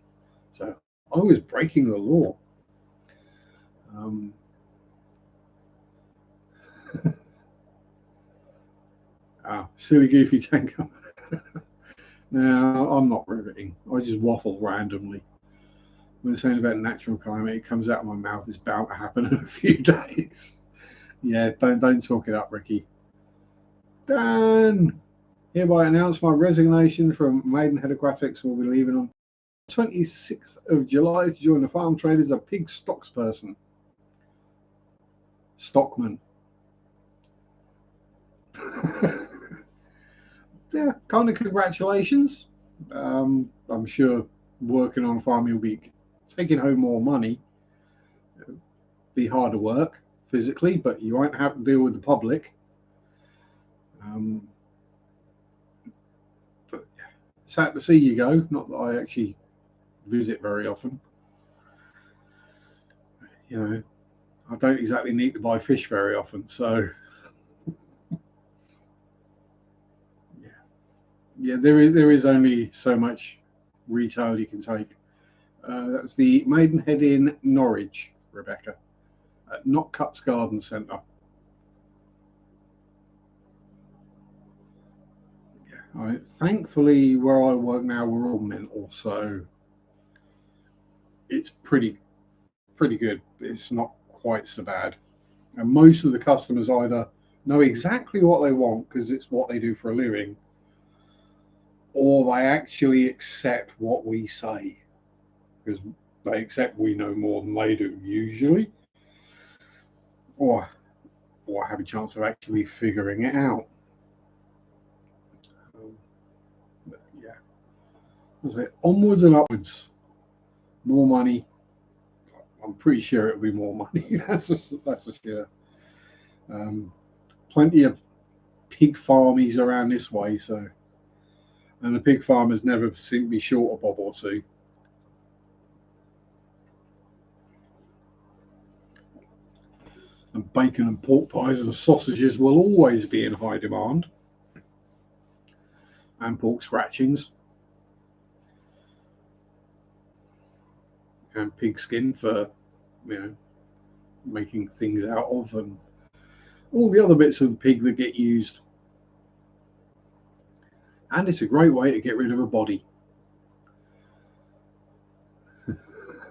So I was breaking the law. Silly goofy tanker. No, I'm not riveting. I just waffle randomly. When saying about natural climate, it comes out of my mouth. It's bound to happen in a few days. Yeah, don't talk it up, Ricky. Dan, hereby announce my resignation from Maidenhead Aquatics. Will be leaving on 26th of July to join the farm trade as a pig stocks person. Stockman. Yeah, kind of congratulations. I'm sure working on a farm you'll be taking home more money. Be harder work physically, but you won't have to deal with the public. But yeah, sad to see you go. Not that I actually visit very often. You know, I don't exactly need to buy fish very often, so yeah, there is only so much retail you can take. That's the Maidenhead in Norwich. Rebecca, at Not Cuts Garden Centre. Yeah, thankfully, where I work now, we're all mental, so it's pretty good. It's not quite so bad. And most of the customers either know exactly what they want because it's what they do for a living, or they actually accept what we say because they accept we know more than they do usually, or have a chance of actually figuring it out. But yeah, I say onwards and upwards. More money. I'm pretty sure it'll be more money. That's for sure. Plenty of pig farmies around this way, so, and the pig farmers never seem to be short a bob or two. And bacon and pork pies and sausages will always be in high demand, and pork scratchings and pig skin for, making things out of, and all the other bits of pig that get used. And it's a great way to get rid of a body.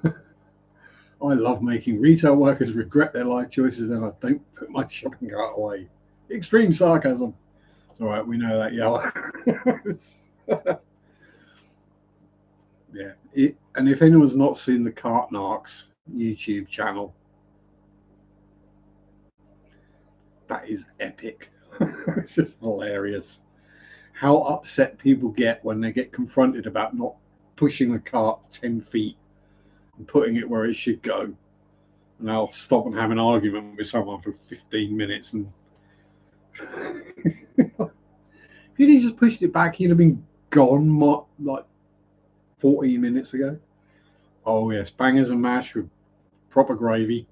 I love making retail workers regret their life choices, and I don't put my shopping cart away. Extreme sarcasm. It's all right, we know that, Yella. Yeah. And if anyone's not seen the Cart Narcs YouTube channel, that is epic. It's just hilarious. How upset people get when they get confronted about not pushing the cart 10 feet and putting it where it should go. And they'll stop and have an argument with someone for 15 minutes. And if you'd just pushed it back, you'd have been gone like 14 minutes ago. Oh, yes, bangers and mash with proper gravy.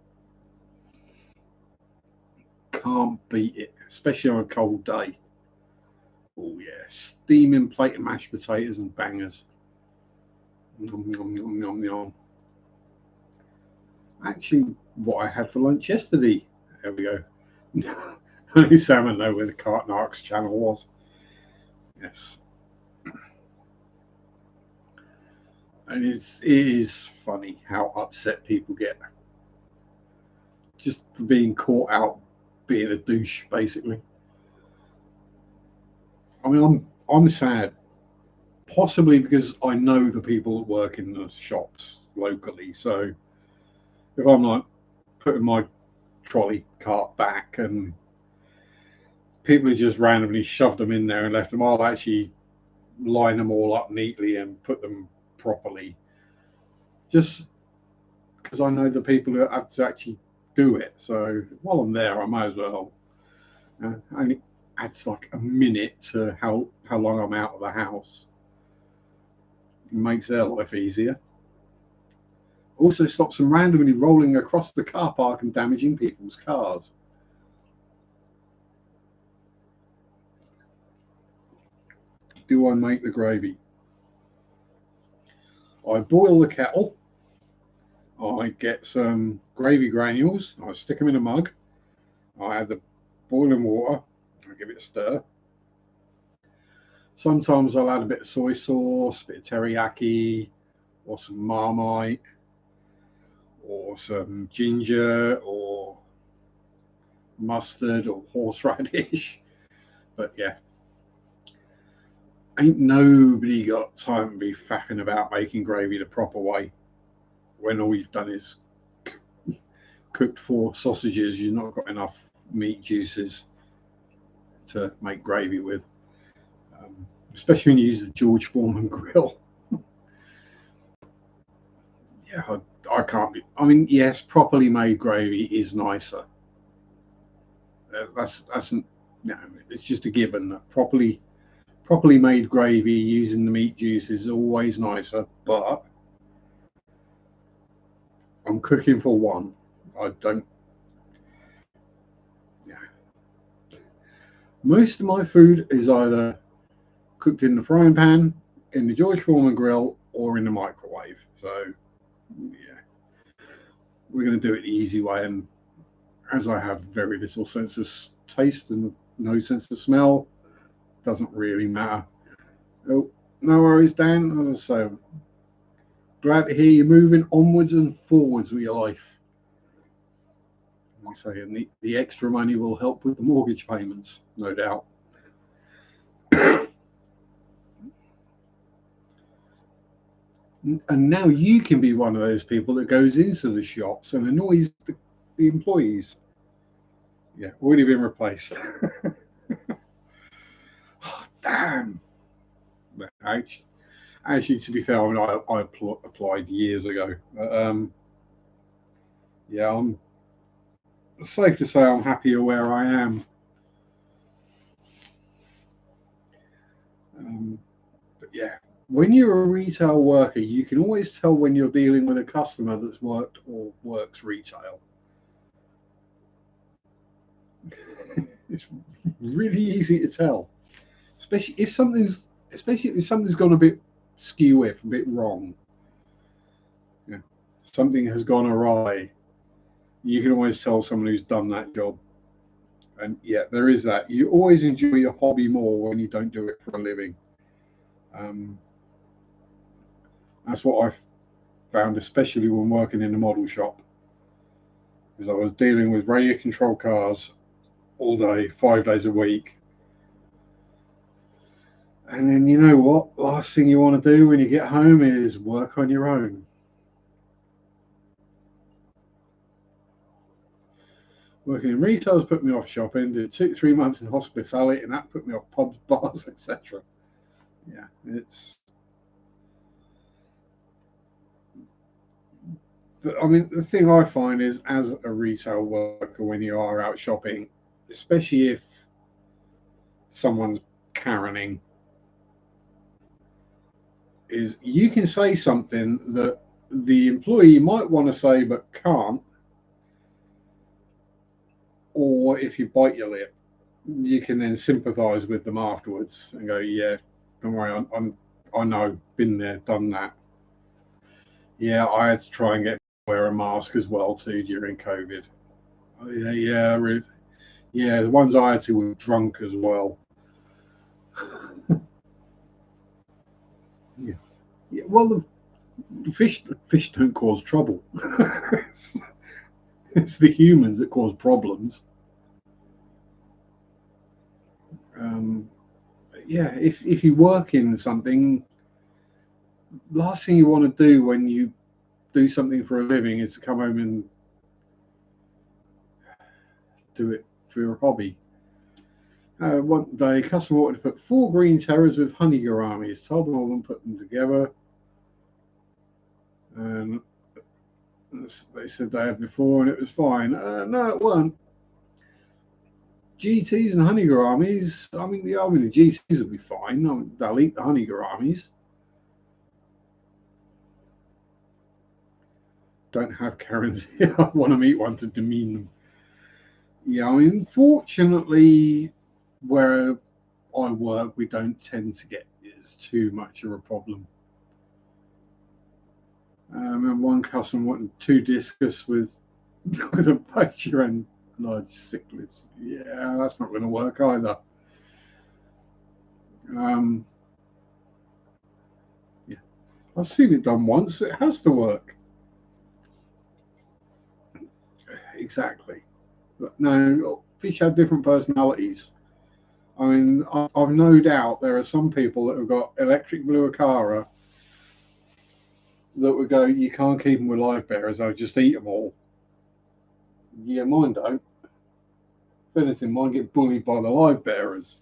Can't beat it, especially on a cold day. Oh, yeah, steaming plate of mashed potatoes and bangers. Nom, nom, nom, nom, nom. Actually, what I had for lunch yesterday. There we go. Only Sam know where the Cart Narcs channel was. Yes. And it is funny how upset people get just for being caught out being a douche, basically. I mean, I'm sad, possibly because I know the people that work in the shops locally. So if I'm like putting my trolley cart back and people have just randomly shoved them in there and left them, I'll actually line them all up neatly and put them properly, just because I know the people who have to actually do it. So while I'm there, I might as well. Only adds like a minute to how long I'm out of the house. It makes their life easier. Also stops them randomly rolling across the car park and damaging people's cars. Do I make the gravy? I boil the kettle. I get some gravy granules. I stick them in a mug. I add the boiling water. I give it a stir. Sometimes I'll add a bit of soy sauce, a bit of teriyaki, or some Marmite, or some ginger, or mustard, or horseradish. But yeah, ain't nobody got time to be faffing about making gravy the proper way when all you've done is cooked 4 sausages. You've not got enough meat juices to make gravy with, especially when you use the George Foreman grill. Yeah, I can't be. I mean, yes, properly made gravy is nicer. That's it's just a given that properly made gravy using the meat juice is always nicer. But I'm cooking for one. I don't. Yeah. Most of my food is either cooked in the frying pan, in the George Foreman grill, or in the microwave. So, yeah. we're going to do it the easy way. And as I have very little sense of taste and no sense of smell, doesn't really matter. Oh, no worries, Dan. So glad to hear you're moving onwards and forwards with your life. Like I say, and the extra money will help with the mortgage payments, no doubt. And now you can be one of those people that goes into the shops and annoys the employees. Yeah, already been replaced. Oh, damn. But actually, to be fair, I mean, I applied years ago. Yeah, I'm safe to say I'm happier where I am. But yeah, when you're a retail worker, you can always tell when you're dealing with a customer that's worked or works retail. It's really easy to tell, especially if something's gone a bit skew, a bit wrong. Yeah, something has gone awry. You can always tell someone who's done that job. And yeah, there is that. You always enjoy your hobby more when you don't do it for a living. That's what I've found, especially when working in a model shop, because I was dealing with radio control cars all day, 5 days a week. And then you know what? Last thing you want to do when you get home is work on your own. Working in retail has put me off shopping. Did 2-3 months in hospitality, and that put me off pubs, bars, etc. Yeah, it's. But I mean, the thing I find is, as a retail worker, when you are out shopping, especially if someone's caroning, is you can say something that the employee might want to say but can't, or if you bite your lip, you can then sympathise with them afterwards and go, "Yeah, don't worry, I know, been there, done that. Yeah, I had to try and get wear a mask as well too during COVID. Oh, yeah, really. Yeah, the ones I had to were drunk as well. Yeah, yeah. Well, the fish don't cause trouble. It's the humans that cause problems. Um, yeah, if you work in something, last thing you want to do when you do something for a living is to come home and do it for your hobby. One day, a customer wanted to put 4 green terrors with honey gouramis. Told them I wouldn't put them together, and they said they had before and it was fine. No, it weren't. GTs and honey gouramis. I mean, the GTs will be fine. I mean, they'll eat the honey gouramis. Don't have Karens here. I want to meet one to demean them. Yeah, I mean, fortunately, where I work, we don't tend to get too much of a problem. I remember one customer wanted 2 discus with a poacher and large cichlids. Yeah, that's not going to work either. Yeah, I've seen it done once. It has to work. Exactly. But no, fish have different personalities. I mean, I've no doubt there are some people that have got electric blue acara that would go, you can't keep them with live bearers, I'll just eat them all. Yeah, mine don't. If anything, mine get bullied by the live bearers.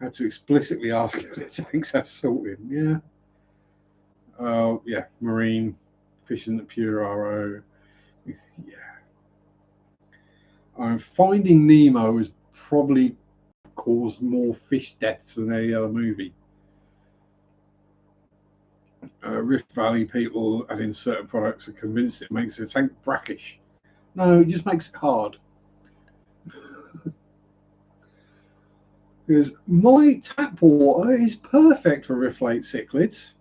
Had to explicitly ask if the tanks have salt in. Yeah. Yeah, marine, fishing at pure RO. Yeah. Finding Nemo has probably caused more fish deaths than any other movie. Rift Valley people adding certain products are convinced it makes the tank brackish. No, it just makes it hard. Because my tap water is perfect for Riflate cichlids.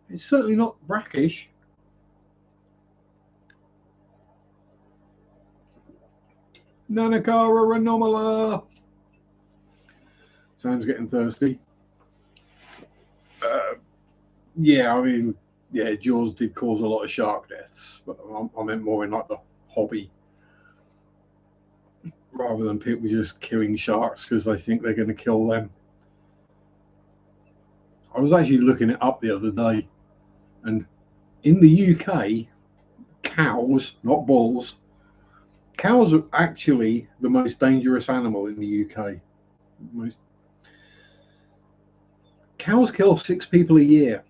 It's certainly not brackish. Nanakara anomala. Sam's getting thirsty. Yeah, I mean, yeah, Jaws did cause a lot of shark deaths, but I meant more in like the hobby, rather than people just killing sharks because they think they're going to kill them. I was actually looking it up the other day, and in the UK, cows, not bulls, cows are actually the most dangerous animal in the UK. Cows kill 6 people a year.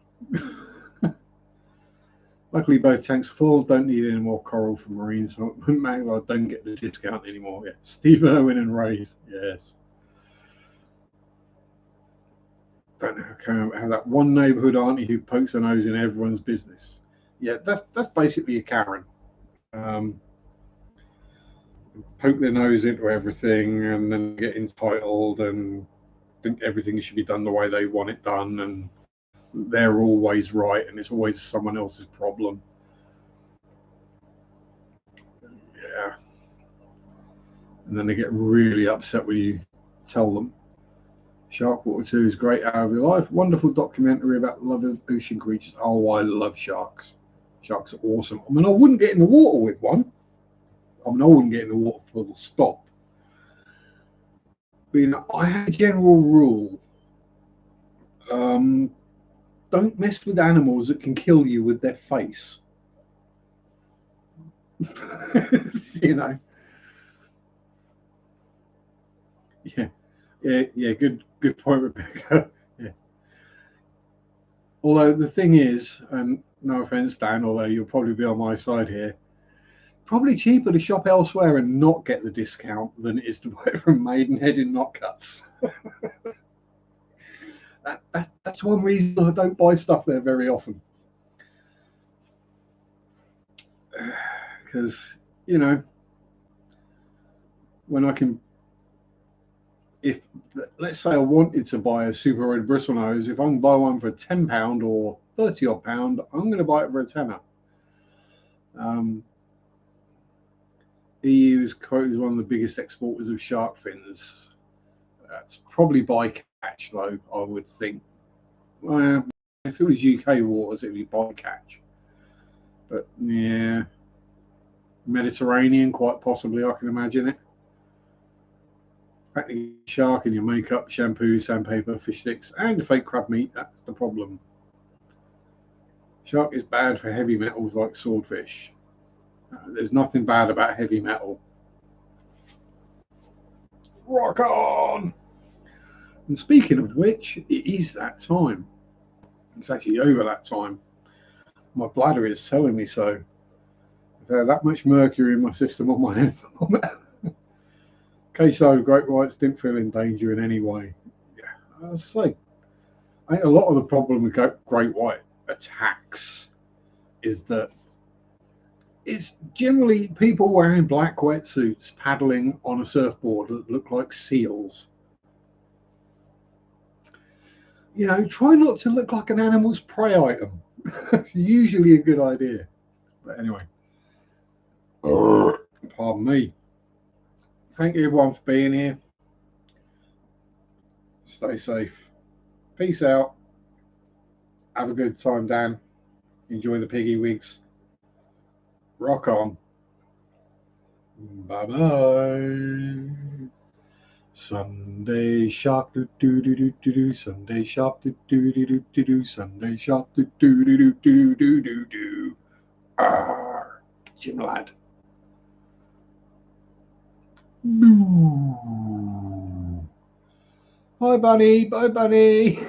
Luckily, both tanks are full. Don't need any more coral from Marines. So I don't get the discount anymore. Yeah. Steve Irwin and Ray's. Yes. Don't know how that one neighbourhood auntie who pokes her nose in everyone's business. Yeah, that's basically a Karen. Poke their nose into everything and then get entitled and think everything should be done the way they want it done, and they're always right and it's always someone else's problem. Yeah. And then they get really upset when you tell them. Shark Water 2 is great out of your life. Wonderful documentary about the love of ocean creatures. Oh, I love sharks. Sharks are awesome. I mean, I wouldn't get in the water with one. I mean, I wouldn't get in the water full stop. But, you know, I have a general rule. Don't mess with animals that can kill you with their face. You know. Yeah. Good point, Rebecca. Yeah. Although the thing is, and no offense, Dan, although you'll probably be on my side here, probably cheaper to shop elsewhere and not get the discount than it is to buy it from Maidenhead in Knockcuts. That's one reason I don't buy stuff there very often. Because, you know, when I can, if let's say I wanted to buy a super red bristlenose, if I can buy one for £10 or £30 odd, I'm going to buy it for a tenner. EU is quoted as one of the biggest exporters of shark fins. That's probably by catch, though, I would think. Well, if it was UK waters, it'd be by catch. But yeah, Mediterranean, quite possibly, I can imagine it. Practically shark in your makeup, shampoo, sandpaper, fish sticks, and fake crab meat. That's the problem. Shark is bad for heavy metals like swordfish. There's nothing bad about heavy metal. Rock on! And speaking of which, it is that time. It's actually over that time. My bladder is telling me so. I've had that much mercury in my system on my head. Queso great whites didn't feel in danger in any way. Yeah, I say, I think a lot of the problem with great white attacks is that it's generally people wearing black wetsuits paddling on a surfboard that look like seals. You know, try not to look like an animal's prey item. It's usually a good idea. But anyway, pardon me. Thank you everyone for being here. Stay safe. Peace out. Have a good time, Dan. Enjoy the piggy wigs. Rock on. Bye bye. Sunday shop do do do do do do. Sunday shop do do do do do do. Sunday shop do do do do do do do do. Arr, Jim lad. Boo. Bye bunny. Bye bunny.